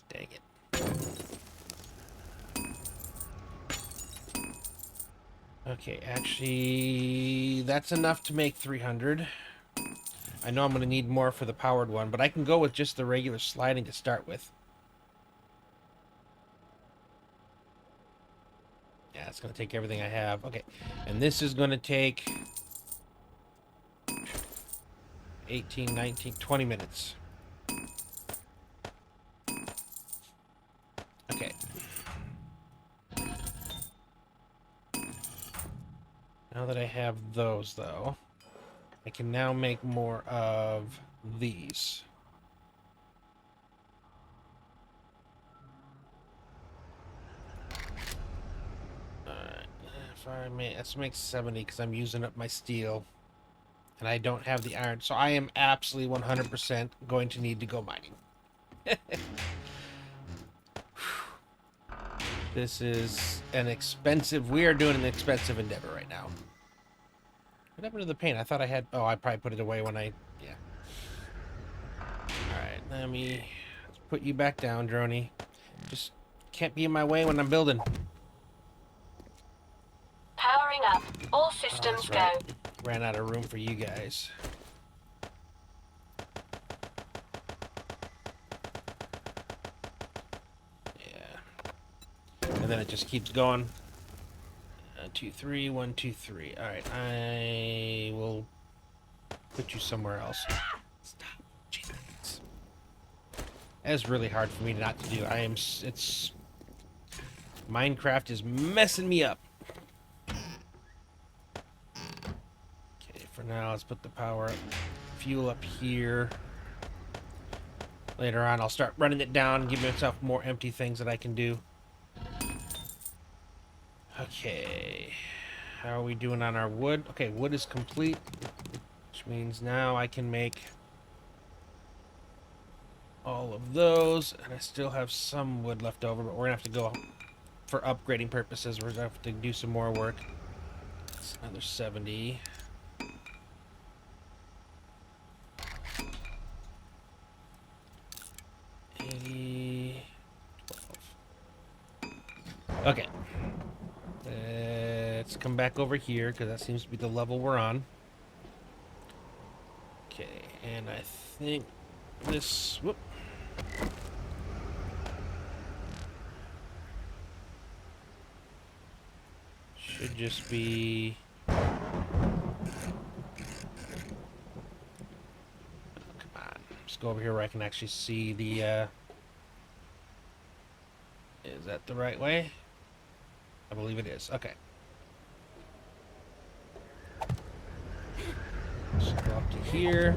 Speaker 1: Dang it. Okay, actually, that's enough to make 300. I know I'm going to need more for the powered one, but I can go with just the regular sliding to start with. Yeah, it's going to take everything I have. Okay, and this is going to take 18, 19, 20 minutes. Okay. Now that I have those, though, I can now make more of these. If I may, let's make 70 because I'm using up my steel. And I don't have the iron, so I am absolutely 100% going to need to go mining. This is an expensive... We are doing an expensive endeavor right now. What happened to the paint? I thought I had... Oh, I probably put it away when I... Yeah. Alright, let me... Let's put you back down, Droney. Just can't be in my way when I'm building.
Speaker 2: Powering up. All systems go.
Speaker 1: Ran out of room for you guys. And then it just keeps going. 2, 3, 1, 2, 3. All right, I will put you somewhere else. Stop. Jesus. That is really hard for me not to do. It's Minecraft is messing me up. Okay, for now, let's put the power up, fuel up here. Later on, I'll start running it down and give myself more empty things that I can do. Okay. How are we doing on our wood? Okay, wood is complete, which means now I can make all of those, and I still have some wood left over, but we're gonna have to go for upgrading purposes. We're gonna have to do some more work. It's another 70. Okay. Let's come back over here, because that seems to be the level we're on. Okay, and I think this... Whoop. Should just be... Oh, come on. Just go over here where I can actually see the... Is that the right way? I believe it is. Okay. Just go up to here.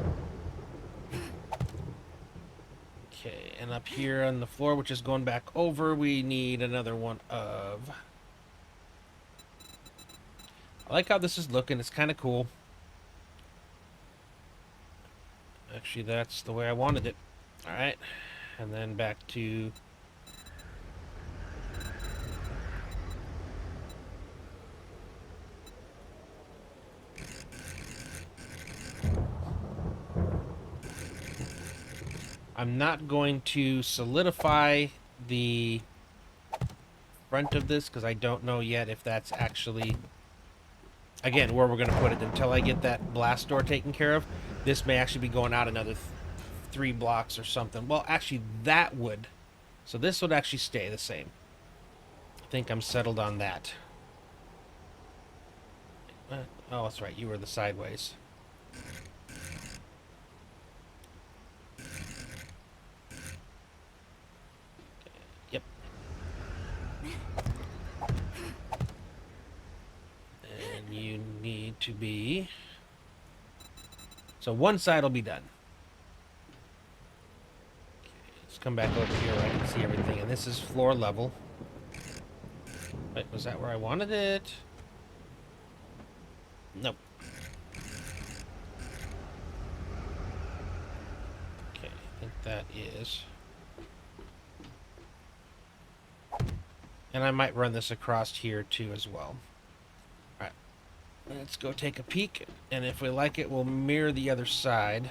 Speaker 1: Okay, and up here on the floor, which is going back over, we need another one of... I like how this is looking. It's kind of cool. Actually, that's the way I wanted it. Alright. And then back to... I'm not going to solidify the front of this because I don't know yet if that's actually, again, where we're going to put it. Until I get that blast door taken care of, this may actually be going out another 3 blocks or something. Well, actually, that would. So this would actually stay the same. I think I'm settled on that. Oh, that's right. You were the sideways. Yep. And you need to be... So one side will be done. Okay, let's come back over here where I can see everything. And this is floor level. Wait, was that where I wanted it? Nope. Okay, I think that is... And I might run this across here too as well. Alright. Let's go take a peek. And if we like it, we'll mirror the other side.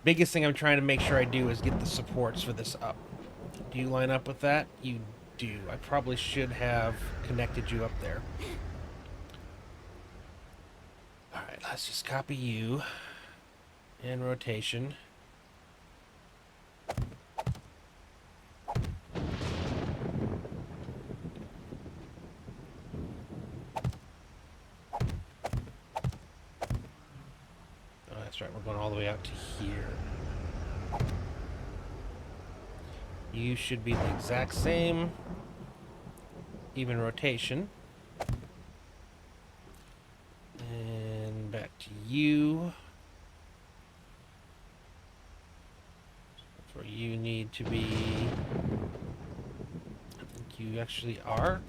Speaker 1: Biggest thing I'm trying to make sure I do is get the supports for this up. Do you line up with that? You do. I probably should have connected you up there. Alright, let's just copy you. And rotation. That's right, we're going all the way out to here. You should be the exact same. Even rotation. And back to you. That's where you need to be. I think you actually are.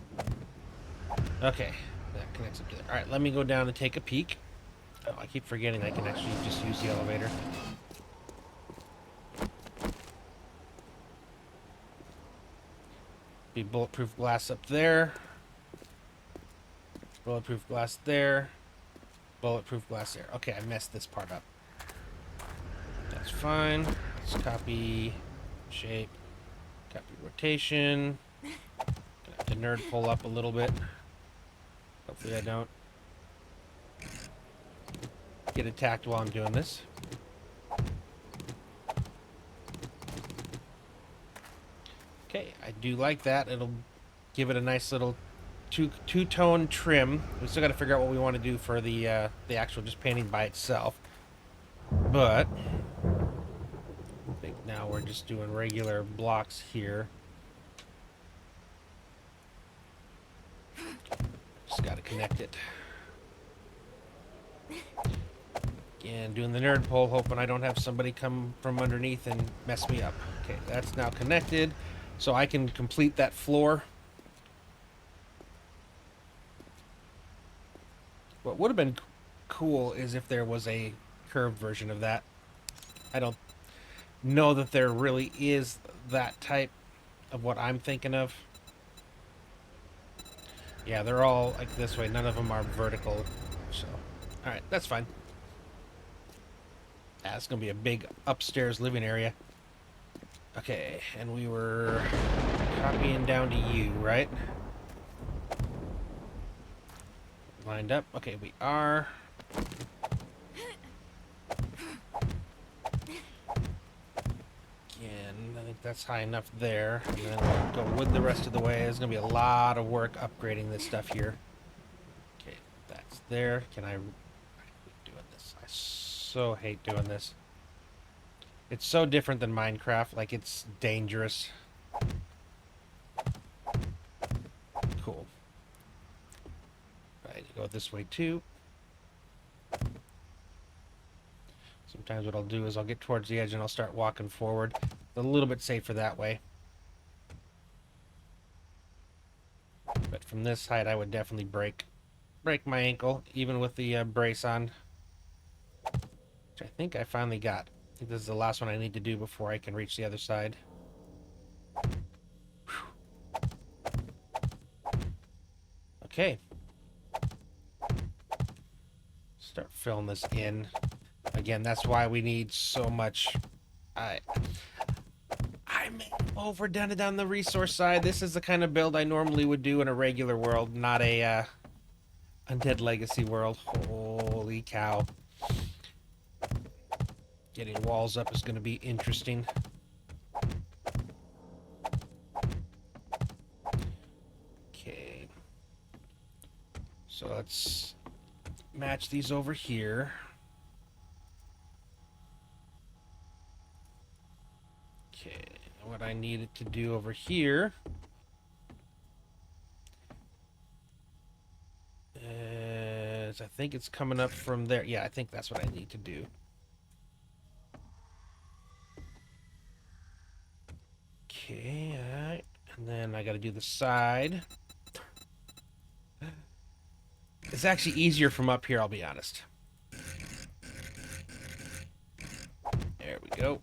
Speaker 1: Okay, that connects up to there. Alright, let me go down and take a peek. Oh, I keep forgetting I can actually just use the elevator. Be bulletproof glass up there. Bulletproof glass there. Bulletproof glass there. Okay, I messed this part up. That's fine. Let's copy shape. Copy rotation. Gonna have to nerd pull up a little bit. Hopefully I don't get attacked while I'm doing this. Okay, I do like that. It'll give it a nice little two-tone trim. We still got to figure out what we want to do for the actual just painting by itself. But I think now we're just doing regular blocks here. Just got to connect it. And doing the nerd pull, hoping I don't have somebody come from underneath and mess me up. Okay, that's now connected, so I can complete that floor. What would have been cool is if there was a curved version of that. I don't know that there really is that type of what I'm thinking of. Yeah, they're all like this way. None of them are vertical. So, all right, that's fine. Yeah, it's gonna be a big upstairs living area. Okay, and we were copying down to you, right? Lined up. Okay, we are. Again, I think that's high enough there. And then we'll go wood the rest of the way. There's gonna be a lot of work upgrading this stuff here. Okay, that's there. I hate doing this. I so hate doing this. It's so different than Minecraft. Like, it's dangerous. Cool. Right, go this way too. Sometimes what I'll do is I'll get towards the edge and I'll start walking forward. It's a little bit safer that way. But from this height, I would definitely break my ankle, even with the brace on. Which I think I finally got. I think this is the last one I need to do before I can reach the other side. Whew. Okay. Start filling this in. Again, that's why we need so much. I may have overdone it on the resource side. This is the kind of build I normally would do in a regular world, not a Undead Legacy world. Holy cow. Getting walls up is going to be interesting. Okay. So let's match these over here. Okay. What I needed to do over here is, I think it's coming up from there. Yeah, I think that's what I need to do. Okay, alright. And then I gotta do the side. It's actually easier from up here, I'll be honest. There we go.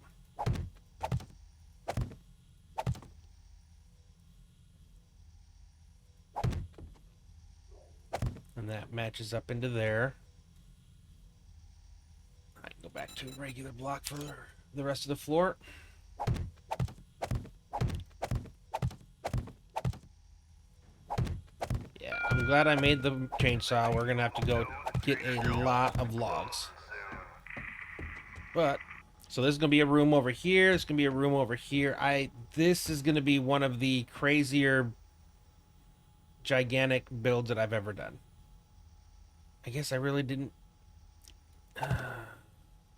Speaker 1: And that matches up into there. I can go back to a regular block for the rest of the floor. Yeah, I'm glad I made the chainsaw. We're gonna have to go get a lot of logs. But, so there's gonna be a room over here. There's gonna be a room over here. This is gonna be one of the crazier, gigantic builds that I've ever done. I guess I really didn't.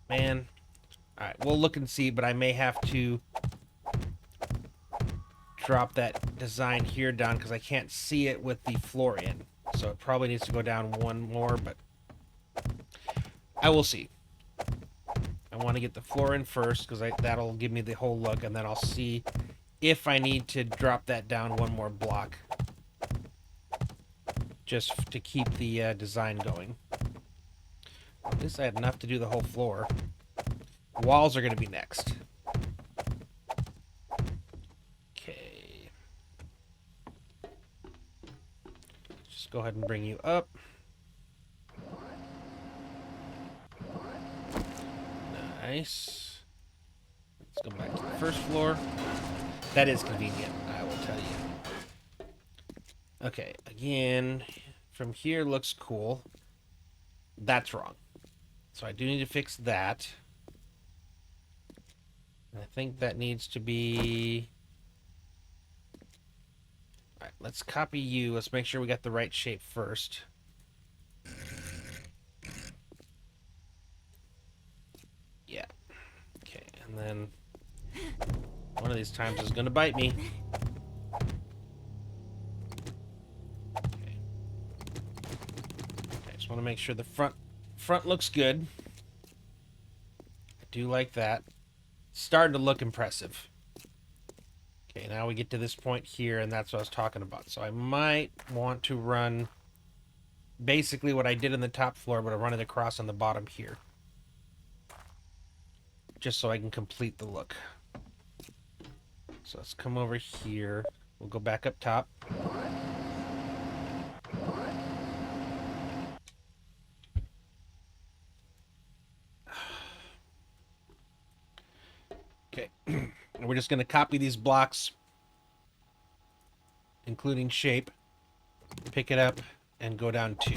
Speaker 1: Man. Alright, we'll look and see, but I may have to drop that design here down because I can't see it with the floor in. So it probably needs to go down one more, but I will see. I want to get the floor in first because that'll give me the whole look, and then I'll see if I need to drop that down one more block just to keep the design going. At least I had enough to do the whole floor. Walls are going to be next. Okay. Just go ahead and bring you up. Nice. Let's go back to the first floor. That is convenient, I will tell you. Okay, again, from here looks cool. That's wrong. So I do need to fix that. I think that needs to be... Alright, let's copy you. Let's make sure we got the right shape first. Yeah. Okay, and then one of these times is going to bite me. Okay. I just want to make sure the front looks good. I do like that. It's starting to look impressive. Okay, now we get to this point here, and that's what I was talking about. So I might want to run basically what I did in the top floor, but I run it across on the bottom here. Just so I can complete the look. So let's come over here. We'll go back up top. Okay. And we're just going to copy these blocks, including shape, pick it up, and go down 2.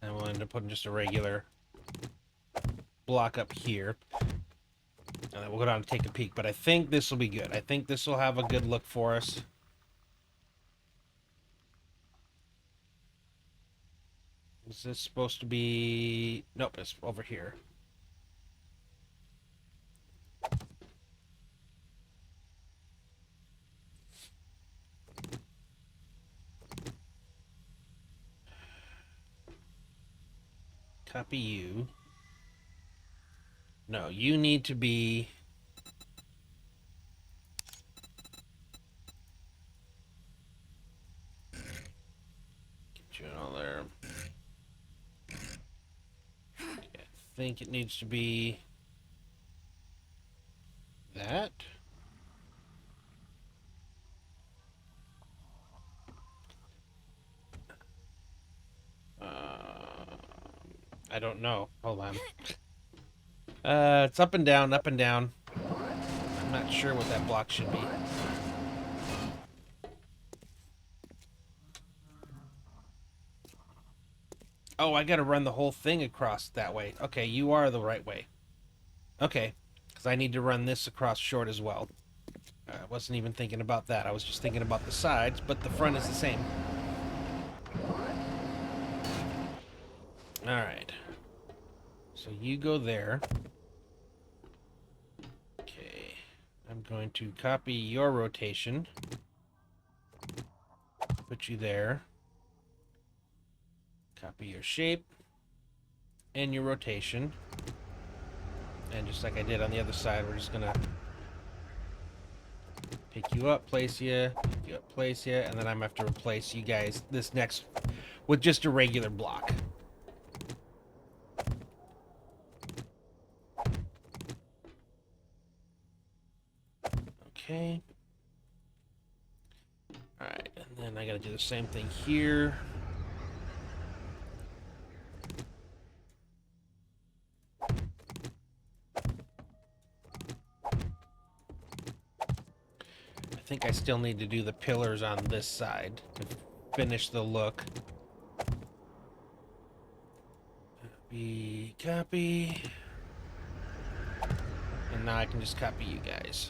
Speaker 1: And we'll end up putting just a regular block up here. And then we'll go down and take a peek. But I think this will be good. I think this will have a good look for us. Is this supposed to be... Nope, it's over here. Copy you. No, you need to be... Get you all there. Okay, I think it needs to be... that. I don't know. Hold on. It's up and down, up and down. I'm not sure what that block should be. Oh, I gotta run the whole thing across that way. Okay, you are the right way. Okay, because I need to run this across short as well. I wasn't even thinking about that. I was just thinking about the sides, but the front is the same. Alright. So you go there. Okay. I'm going to copy your rotation. Put you there. Copy your shape. And your rotation. And just like I did on the other side, we're just gonna pick you up, place you, pick you up, place you, and then I'm gonna have to replace you guys this next with just a regular block. Okay. Alright, and then I gotta do the same thing here. I think I still need to do the pillars on this side to finish the look. Copy. And now I can just copy you guys.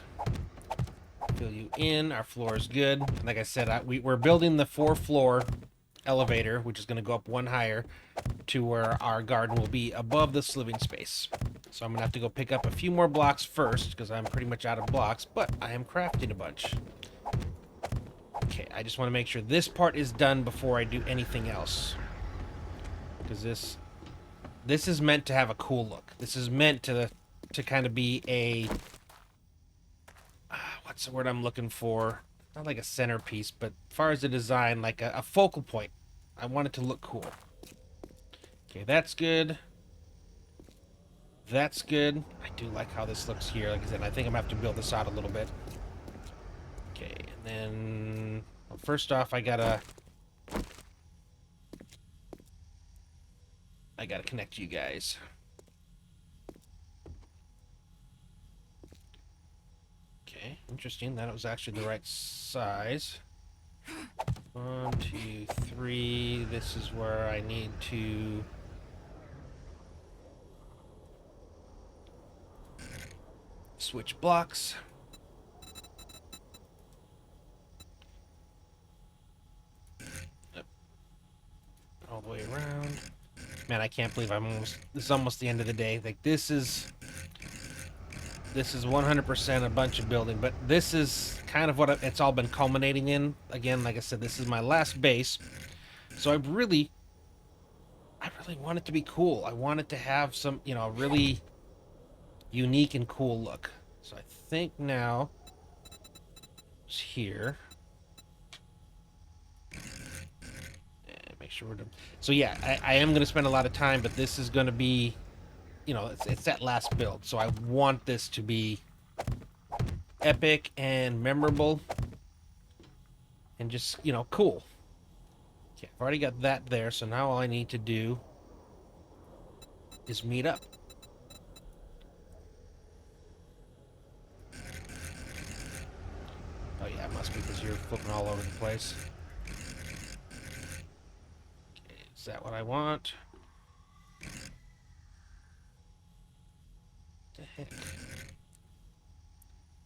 Speaker 1: Fill you in. Our floor is good. And like I said, we're building the 4-floor elevator, which is going to go up 1 higher to where our garden will be above this living space. So I'm going to have to go pick up a few more blocks first because I'm pretty much out of blocks, but I am crafting a bunch. Okay, I just want to make sure this part is done before I do anything else. Because this is meant to have a cool look. This is meant to kind of be a... what's the word I'm looking for? Not like a centerpiece, but as far as the design, like a focal point. I want it to look cool. Okay, that's good. That's good. I do like how this looks here. Like I said, I think I'm going to have to build this out a little bit. Okay, and then... Well, first off, I gotta connect you guys. Okay, interesting. That was actually the right size. 1, 2, 3. This is where I need to... switch blocks. Yep. All the way around. Man, I can't believe this is almost the end of the day. Like, this is 100% a bunch of building, but this is kind of what it's all been culminating in. Again, like I said, this is my last base. So I really want it to be cool. I want it to have some, really unique and cool look. So I think now it's here. And make sure we're done. So yeah, I am going to spend a lot of time, but this is going to be, you know, it's that last build. So I want this to be epic and memorable and just, you know, cool. Okay, I've already got that there, so now all I need to do is meet up. Oh yeah, it must be because you're flipping all over the place. Okay, is that what I want? What the heck?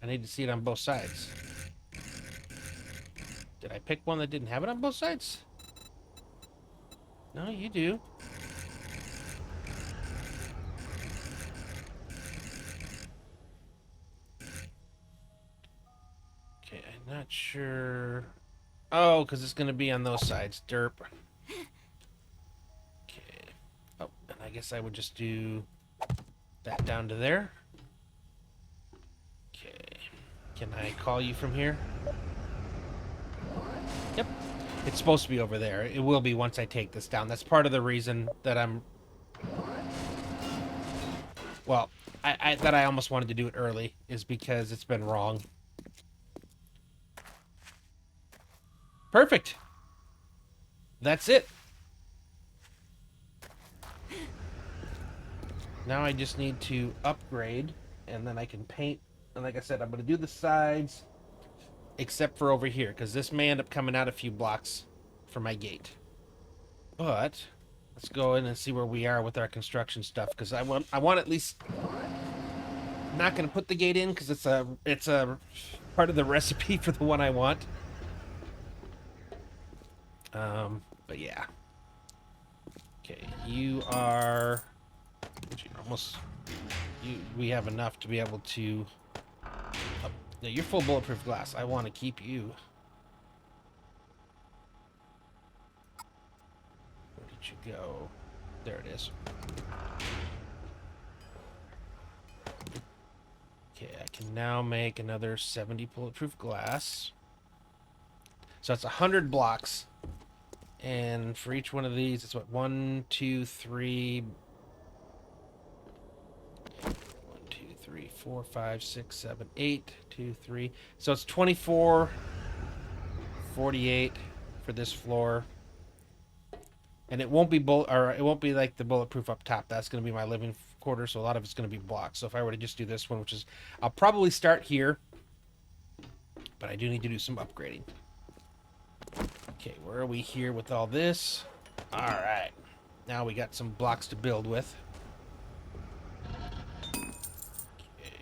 Speaker 1: I need to see it on both sides. Did I pick one that didn't have it on both sides? No, you do. Okay, I'm not sure. Oh, because it's going to be on those sides. Derp. Okay. Oh, and I guess I would just do that down to there. Okay. Can I call you from here? Yep. It's supposed to be over there. It will be once I take this down. That's part of the reason that I'm... Well, that I almost wanted to do it early is because it's been wrong. Perfect. That's it. Now I just need to upgrade, and then I can paint. And like I said, I'm going to do the sides, except for over here, because this may end up coming out a few blocks for my gate. But let's go in and see where we are with our construction stuff, because I want at least... I'm not going to put the gate in, because it's a part of the recipe for the one I want. But yeah. Okay, you are... almost... we have enough to be able to... no, you're full bulletproof glass. I want to keep you. Where did you go? There it is. Okay, I can now make another 70 bulletproof glass. So that's 100 blocks. And for each one of these, it's what? 1, 2, 3... 1, 2, 3, 4, 5, 6, 7, 8, 2, 3. So it's 24, 48 for this floor. And it won't be it won't be like the bulletproof up top. That's going to be my living quarter, so a lot of it's going to be blocks. So if I were to just do this one, which is... I'll probably start here, but I do need to do some upgrading. Okay, where are we here with all this? All right. Now we got some blocks to build with. Okay.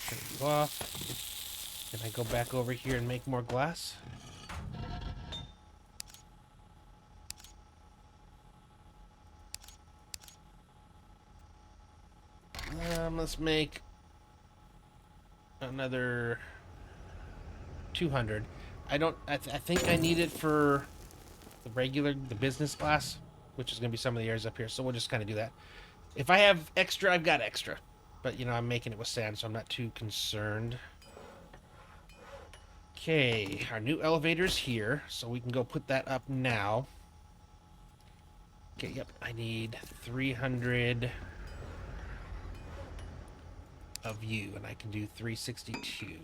Speaker 1: Turn these off. Can I go back over here and make more glass? Let's make another 200. I think I need it for the business class, which is going to be some of the areas up here. So we'll just kind of do that. If I have extra, I've got extra. But, you know, I'm making it with sand, so I'm not too concerned. Okay, our new elevator's here, so we can go put that up now. Okay, yep, I need 300 of you, and I can do 362.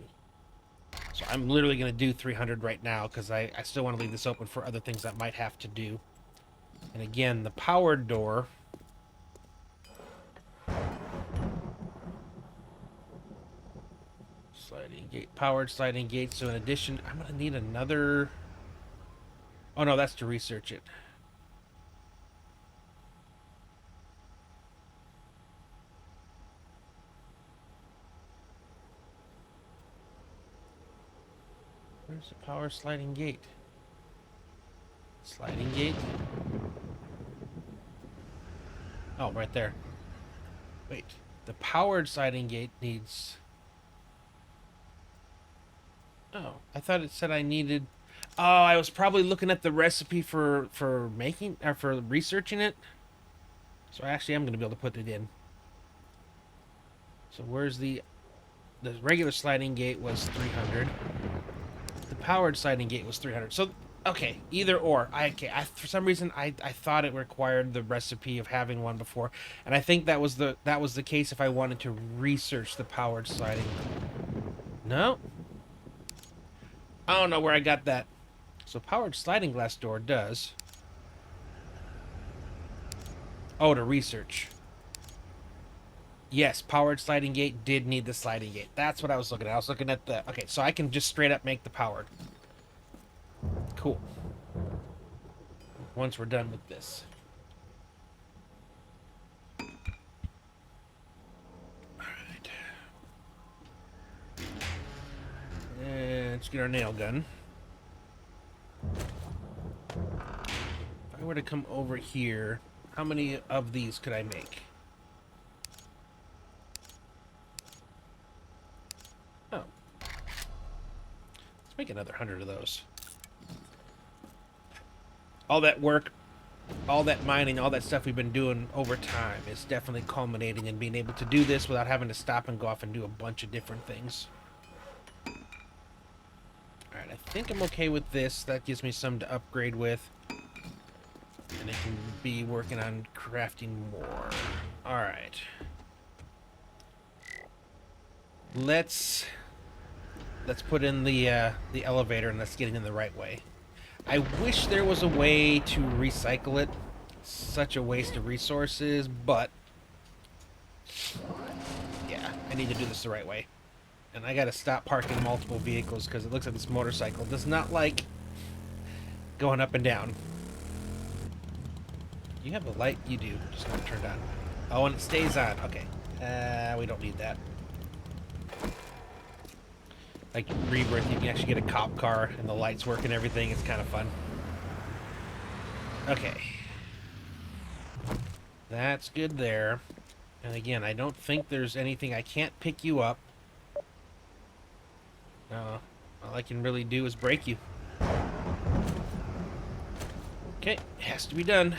Speaker 1: So I'm literally going to do 300 right now, because I still want to leave this open for other things I might have to do. And again, the powered door... Sliding gate, powered sliding gate. So in addition, I'm going to need another... Oh no, that's to research it. Where's the power sliding gate? Sliding gate? Oh, right there. Wait, the powered sliding gate needs... Oh, I thought it said I needed... Oh, I was probably looking at the recipe for making... or for researching it. So I actually am going to be able to put it in. So where's the regular sliding gate was 300. The powered sliding gate was 300. So okay, either or. For some reason I thought it required the recipe of having one before, and I think that was the case if I wanted to research the powered sliding. No. I don't know where I got that. So powered sliding glass door does. Oh, to research. Yes, powered sliding gate did need the sliding gate. That's what I was looking at. I was looking at the... Okay, so I can just straight up make the powered. Cool. Once we're done with this. Alright. And let's get our nail gun. If I were to come over here, how many of these could I make? Oh. Let's make another 100 of those. All that work, all that mining, all that stuff we've been doing over time is definitely culminating in being able to do this without having to stop and go off and do a bunch of different things. Alright, I think I'm okay with this. That gives me some to upgrade with. And I can be working on crafting more. Alright. Let's put in the elevator and let's get it in the right way. I wish there was a way to recycle it. Such a waste of resources, but yeah, I need to do this the right way. And I gotta stop parking multiple vehicles because it looks like this motorcycle does not like going up and down. You have a light? You do. Just gonna turn it on. Oh, and it stays on. Okay. We don't need that. Like Rebirth, you can actually get a cop car and the lights work and everything. It's kind of fun. Okay. That's good there. And again, I don't think there's anything. I can't pick you up. No. All I can really do is break you. Okay. It has to be done.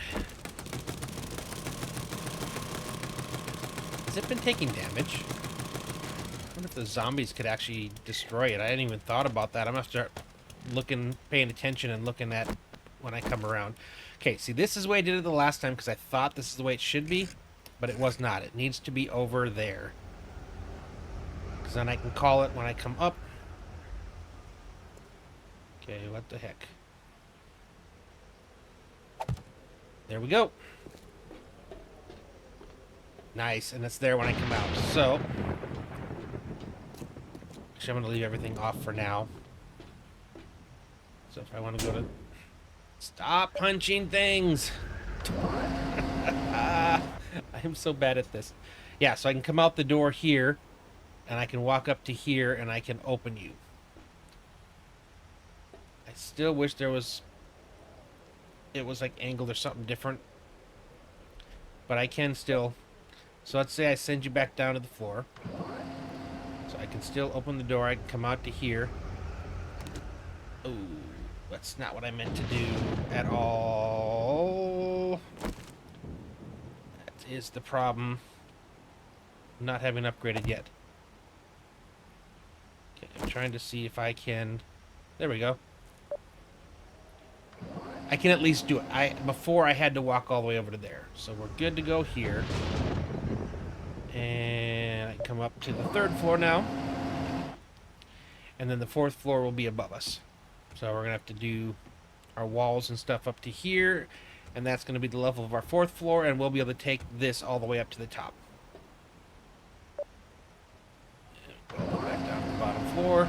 Speaker 1: Has it been taking damage? I wonder if the zombies could actually destroy it. I hadn't even thought about that. I'm gonna start looking, paying attention and looking at when I come around. Okay, see, this is the way I did it the last time because I thought this is the way it should be, but it was not. It needs to be over there. Because then I can call it when I come up. Okay, what the heck? There we go. Nice, and it's there when I come out. So... actually, I'm going to leave everything off for now. So if I want to go to... Stop punching things! I am so bad at this. Yeah, so I can come out the door here, and I can walk up to here, and I can open you. I still wish there was... it was like angled or something different. But I can still... so let's say I send you back down to the floor. So I can still open the door. I can come out to here. Oh, that's not what I meant to do at all. That is the problem. Not having upgraded yet. Okay, I'm trying to see if I can... there we go. I can at least do it. Before I had to walk all the way over to there. So we're good to go here. And I can come up to the 3rd floor now. And then the 4th floor will be above us. So we're going to have to do our walls and stuff up to here. And that's going to be the level of our 4th floor. And we'll be able to take this all the way up to the top. Go back down to the bottom floor.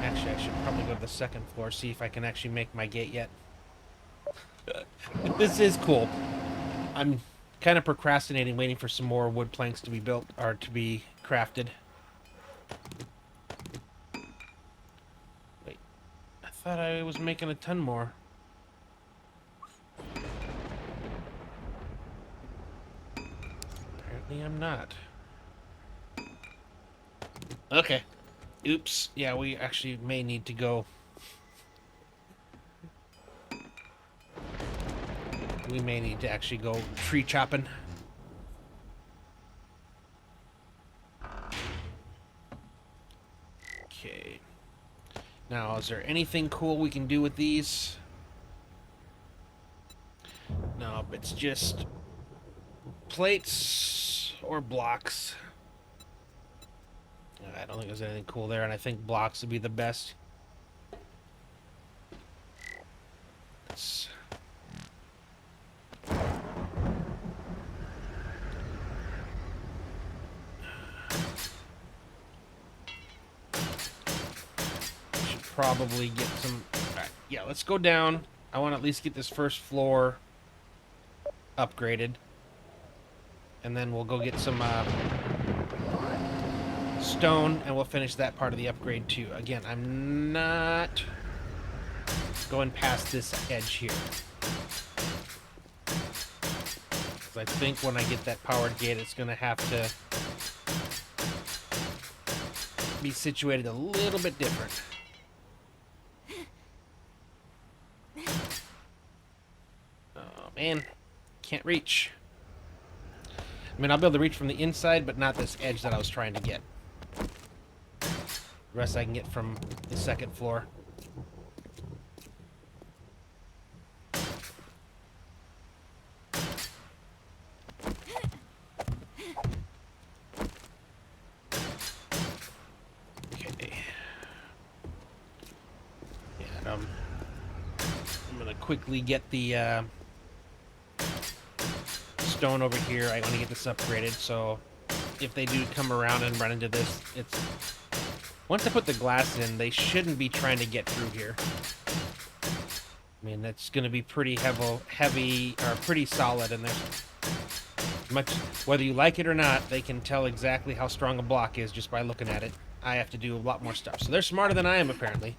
Speaker 1: Actually, I should probably go to the 2nd floor, see if I can actually make my gate yet. This is cool. I'm kind of procrastinating, waiting for some more wood planks to be built, or to be crafted. Wait, I thought I was making a ton more. Apparently I'm not. Okay. Oops. Yeah, we actually may need to go. We may need to actually go tree chopping. Okay. Now, is there anything cool we can do with these? No, it's just plates or blocks. I don't think there's anything cool there, and I think blocks would be the best. Let's... should probably get some... Alright, yeah, let's go down. I want to at least get this first floor upgraded. And then we'll go get some stone, and we'll finish that part of the upgrade too. Again, I'm not going past this edge here. Because I think when I get that powered gate, it's going to have to be situated a little bit different. Oh, man. Can't reach. I mean, I'll be able to reach from the inside, but not this edge that I was trying to get. The rest I can get from the second floor. Okay. Yeah, I'm going to quickly get the... stone over here. I want to get this upgraded, so if they do come around and run into this, it's... Once I put the glass in, they shouldn't be trying to get through here. I mean, that's going to be pretty heavy, or pretty solid, and there's much... Whether you like it or not, they can tell exactly how strong a block is just by looking at it. I have to do a lot more stuff. So they're smarter than I am, apparently.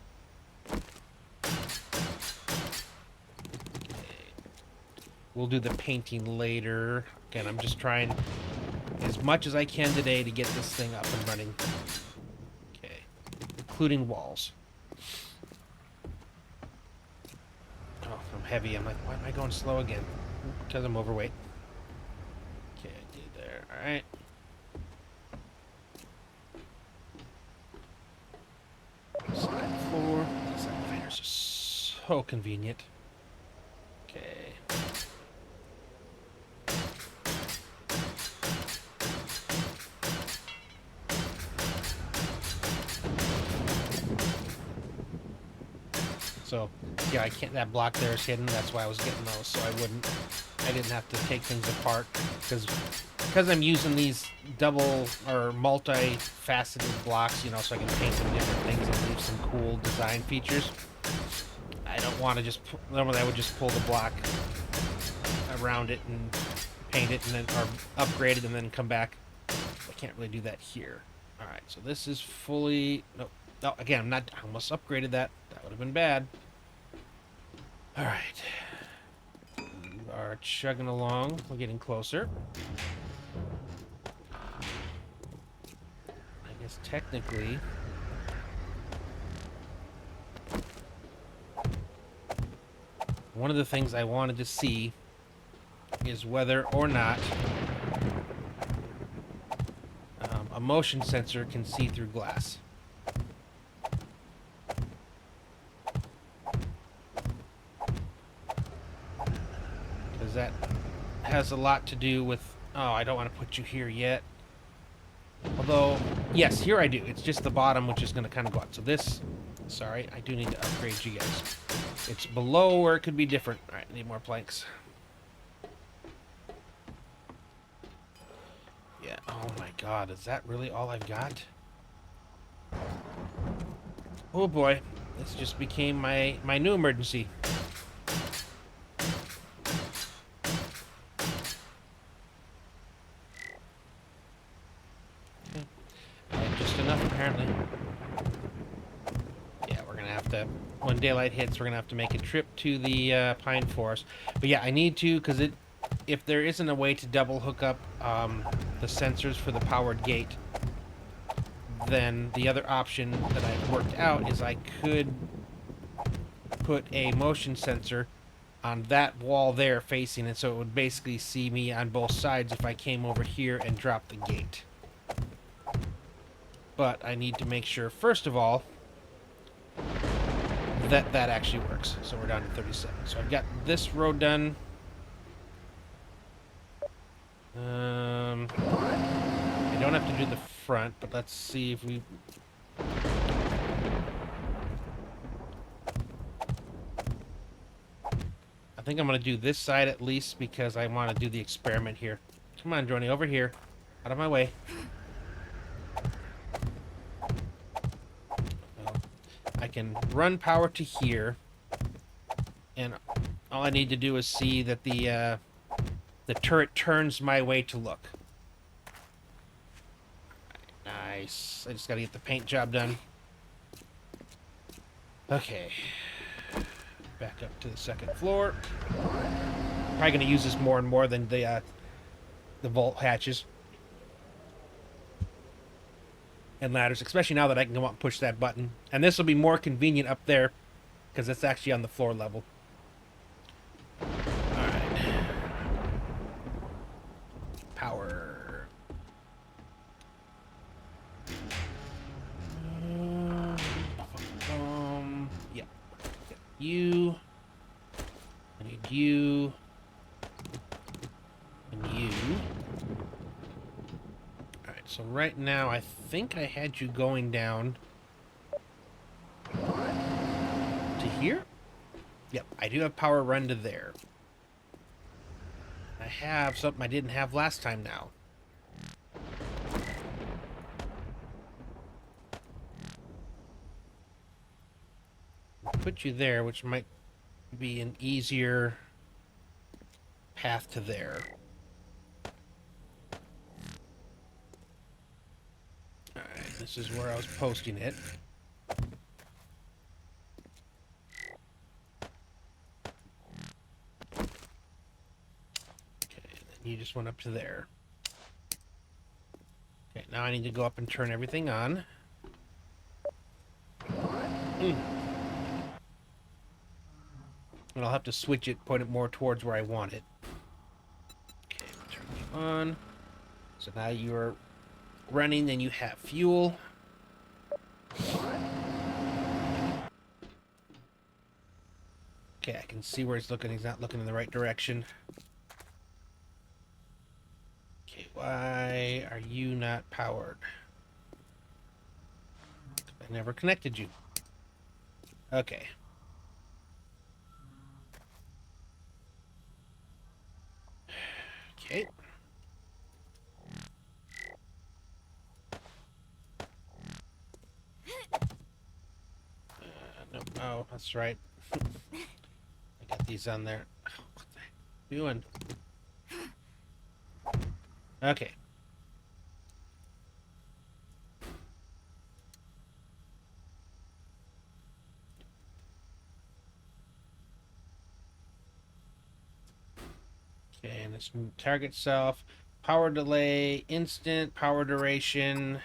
Speaker 1: We'll do the painting later. Again, I'm just trying as much as I can today to get this thing up and running. Okay. Including walls. Oh, I'm heavy. I'm like, why am I going slow again? Because I'm overweight. Okay, I did there. Alright. Side floor. These elevators are so convenient. Okay. So, yeah, I can't, that block there is hidden, that's why I was getting those, so I didn't have to take things apart, because I'm using these double, or multi-faceted blocks, you know, so I can paint some different things and leave some cool design features. I don't want to just, normally I would just pull the block around it and paint it, and then, or upgrade it, and then come back. I can't really do that here. Alright, so this is fully, nope. No, again, I'm not, I almost upgraded that. That would have been bad. Alright. We are chugging along. We're getting closer. I guess technically... One of the things I wanted to see is whether or not a motion sensor can see through glass. That has a lot to do with... Oh, I don't want to put you here yet. Although, yes, here I do. It's just the bottom, which is going to kind of go out. So this... Sorry, I do need to upgrade you guys. It's below where it could be different. Alright, I need more planks. Yeah, oh my god, is that really all I've got? Oh boy, this just became my new emergency. Apparently. Yeah, we're gonna have to, when daylight hits, we're gonna have to make a trip to the pine forest. But yeah, I need to, because if there isn't a way to double hook up the sensors for the powered gate, then the other option that I've worked out is I could put a motion sensor on that wall there facing it, so it would basically see me on both sides if I came over here and dropped the gate. But I need to make sure, first of all, that that actually works. So we're down to 37. So I've got this road done. I don't have to do the front, but let's see if we... I think I'm going to do this side at least because I want to do the experiment here. Come on, Joni, over here. Out of my way. Well, I can run power to here. And all I need to do is see that the turret turns my way to look. Nice. I just got to get the paint job done. Okay. Back up to the second floor. Probably going to use this more and more than the vault hatches and ladders, especially now that I can go up and push that button. And this will be more convenient up there because it's actually on the floor level. Alright. Power. Yeah. You. I need you. And you. Alright, so right now I think I had you going down to here? Yep, I do have power run to there. I have something I didn't have last time now. Put you there, which might be an easier path to there. Alright, this is where I was posting it. Okay, then you just went up to there. Okay, now I need to go up and turn everything on. And I'll have to switch it, point it more towards where I want it. Okay, turn you on. So now you're running and you have fuel. Okay, I can see where he's looking. He's not looking in the right direction. Okay, why are you not powered? I never connected you. Okay. Okay. No. Oh, that's right. I got these on there. What the heck are you doing? Okay. Okay, and this target self, power delay, instant, power duration.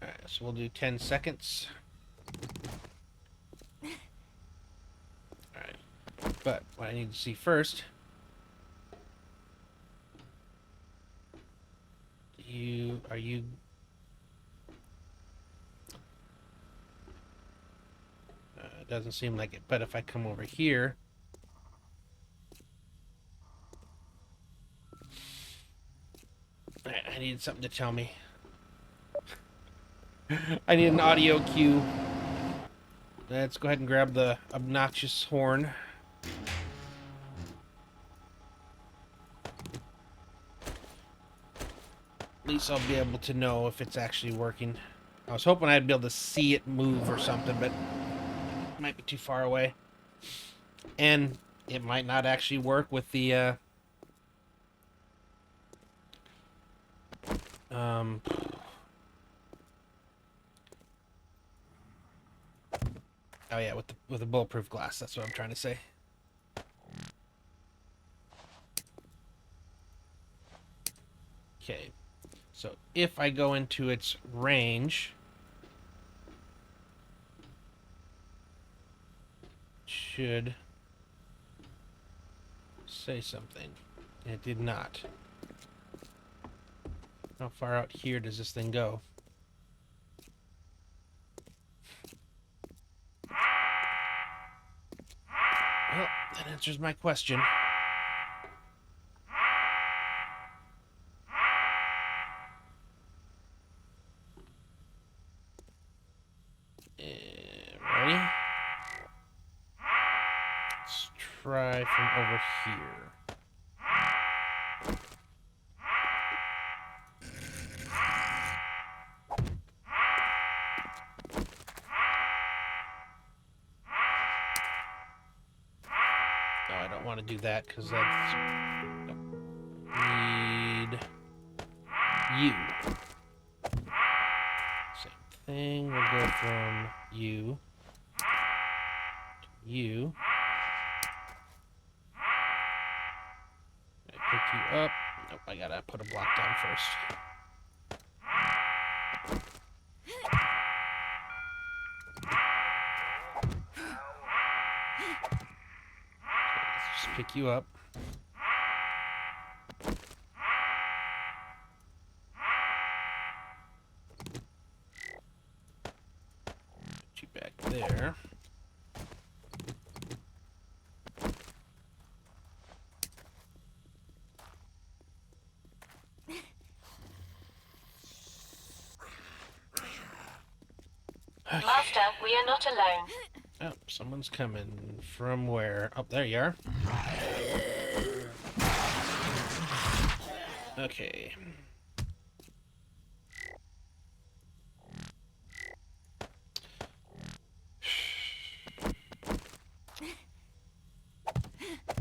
Speaker 1: Alright, so we'll do 10 seconds. Alright, but what I need to see first, are you... It doesn't seem like it, but if I come over here, I needed something to tell me. I need an audio cue. Let's go ahead and grab the obnoxious horn. At least I'll be able to know if it's actually working. I was hoping I'd be able to see it move or something, but it might be too far away. And it might not actually work with the oh yeah, with the bulletproof glass. That's what I'm trying to say. Okay. So if I go into its range, it should say something. It did not. How far out here does this thing go? Well, that answers my question. Ready? Let's try from over here. No, I don't want to do that because that's... Nope. Need you. Same thing. We'll go from you to you. I pick you up. Nope, I gotta put a block down first. Let's just pick you up. Put you back there. Okay.
Speaker 2: Master, we are not alone.
Speaker 1: Oh, someone's coming. From where? Oh, there you are. Okay.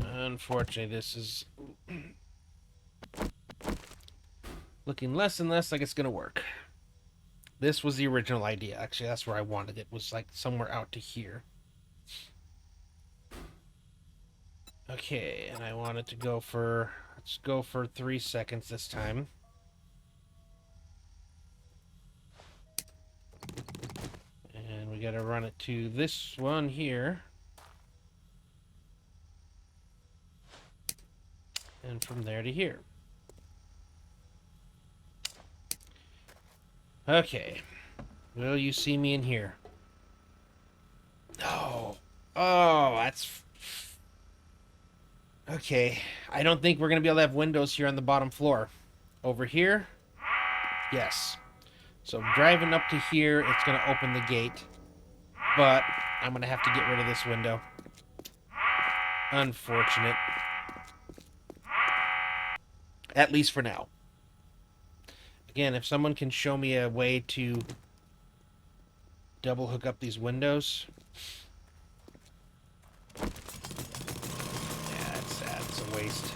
Speaker 1: Unfortunately, this is looking less and less like it's gonna work. This was the original idea. Actually, that's where I wanted it. Was like somewhere out to here. Okay, and I wanted to go for... Let's go for 3 seconds this time. And we gotta run it to this one here. And from there to here. Okay. Will you see me in here? No. Oh, that's... Okay. I don't think we're going to be able to have windows here on the bottom floor. Over here? Yes. So driving up to here, it's going to open the gate. But I'm going to have to get rid of this window. Unfortunate. At least for now. Again, if someone can show me a way to double hook up these windows. Yeah, it's sad. It's a waste.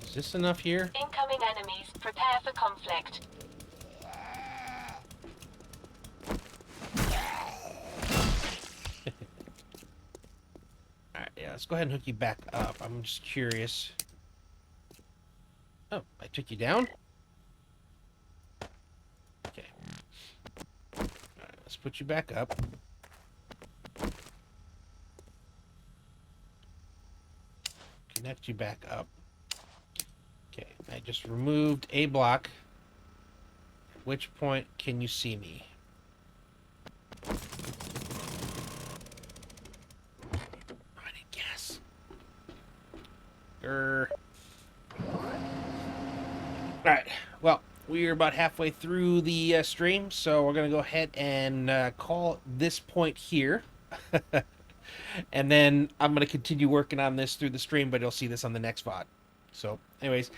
Speaker 1: Is this enough here?
Speaker 2: Incoming enemies. Prepare for conflict.
Speaker 1: Alright, yeah, let's go ahead and hook you back up. I'm just curious. Oh, I took you down? Okay. Alright, let's put you back up. Connect you back up. Okay, I just removed a block. At which point can you see me? Alright, well, we're about halfway through the stream, so we're going to go ahead and call this point here. And then I'm going to continue working on this through the stream, but you'll see this on the next VOD. So, anyways,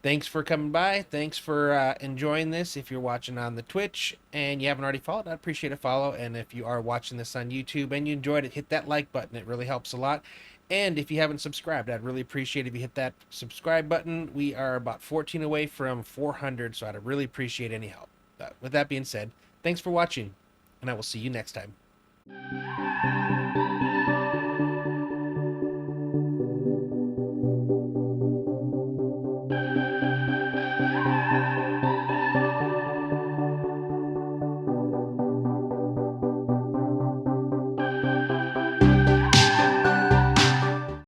Speaker 1: thanks for coming by. Thanks for enjoying this. If you're watching on the Twitch and you haven't already followed, I'd appreciate a follow. And if you are watching this on YouTube and you enjoyed it, hit that like button. It really helps a lot. And if you haven't subscribed, I'd really appreciate if you hit that subscribe button. We are about 14 away from 400, so I'd really appreciate any help. With that being said, thanks for watching, and I will see you next time.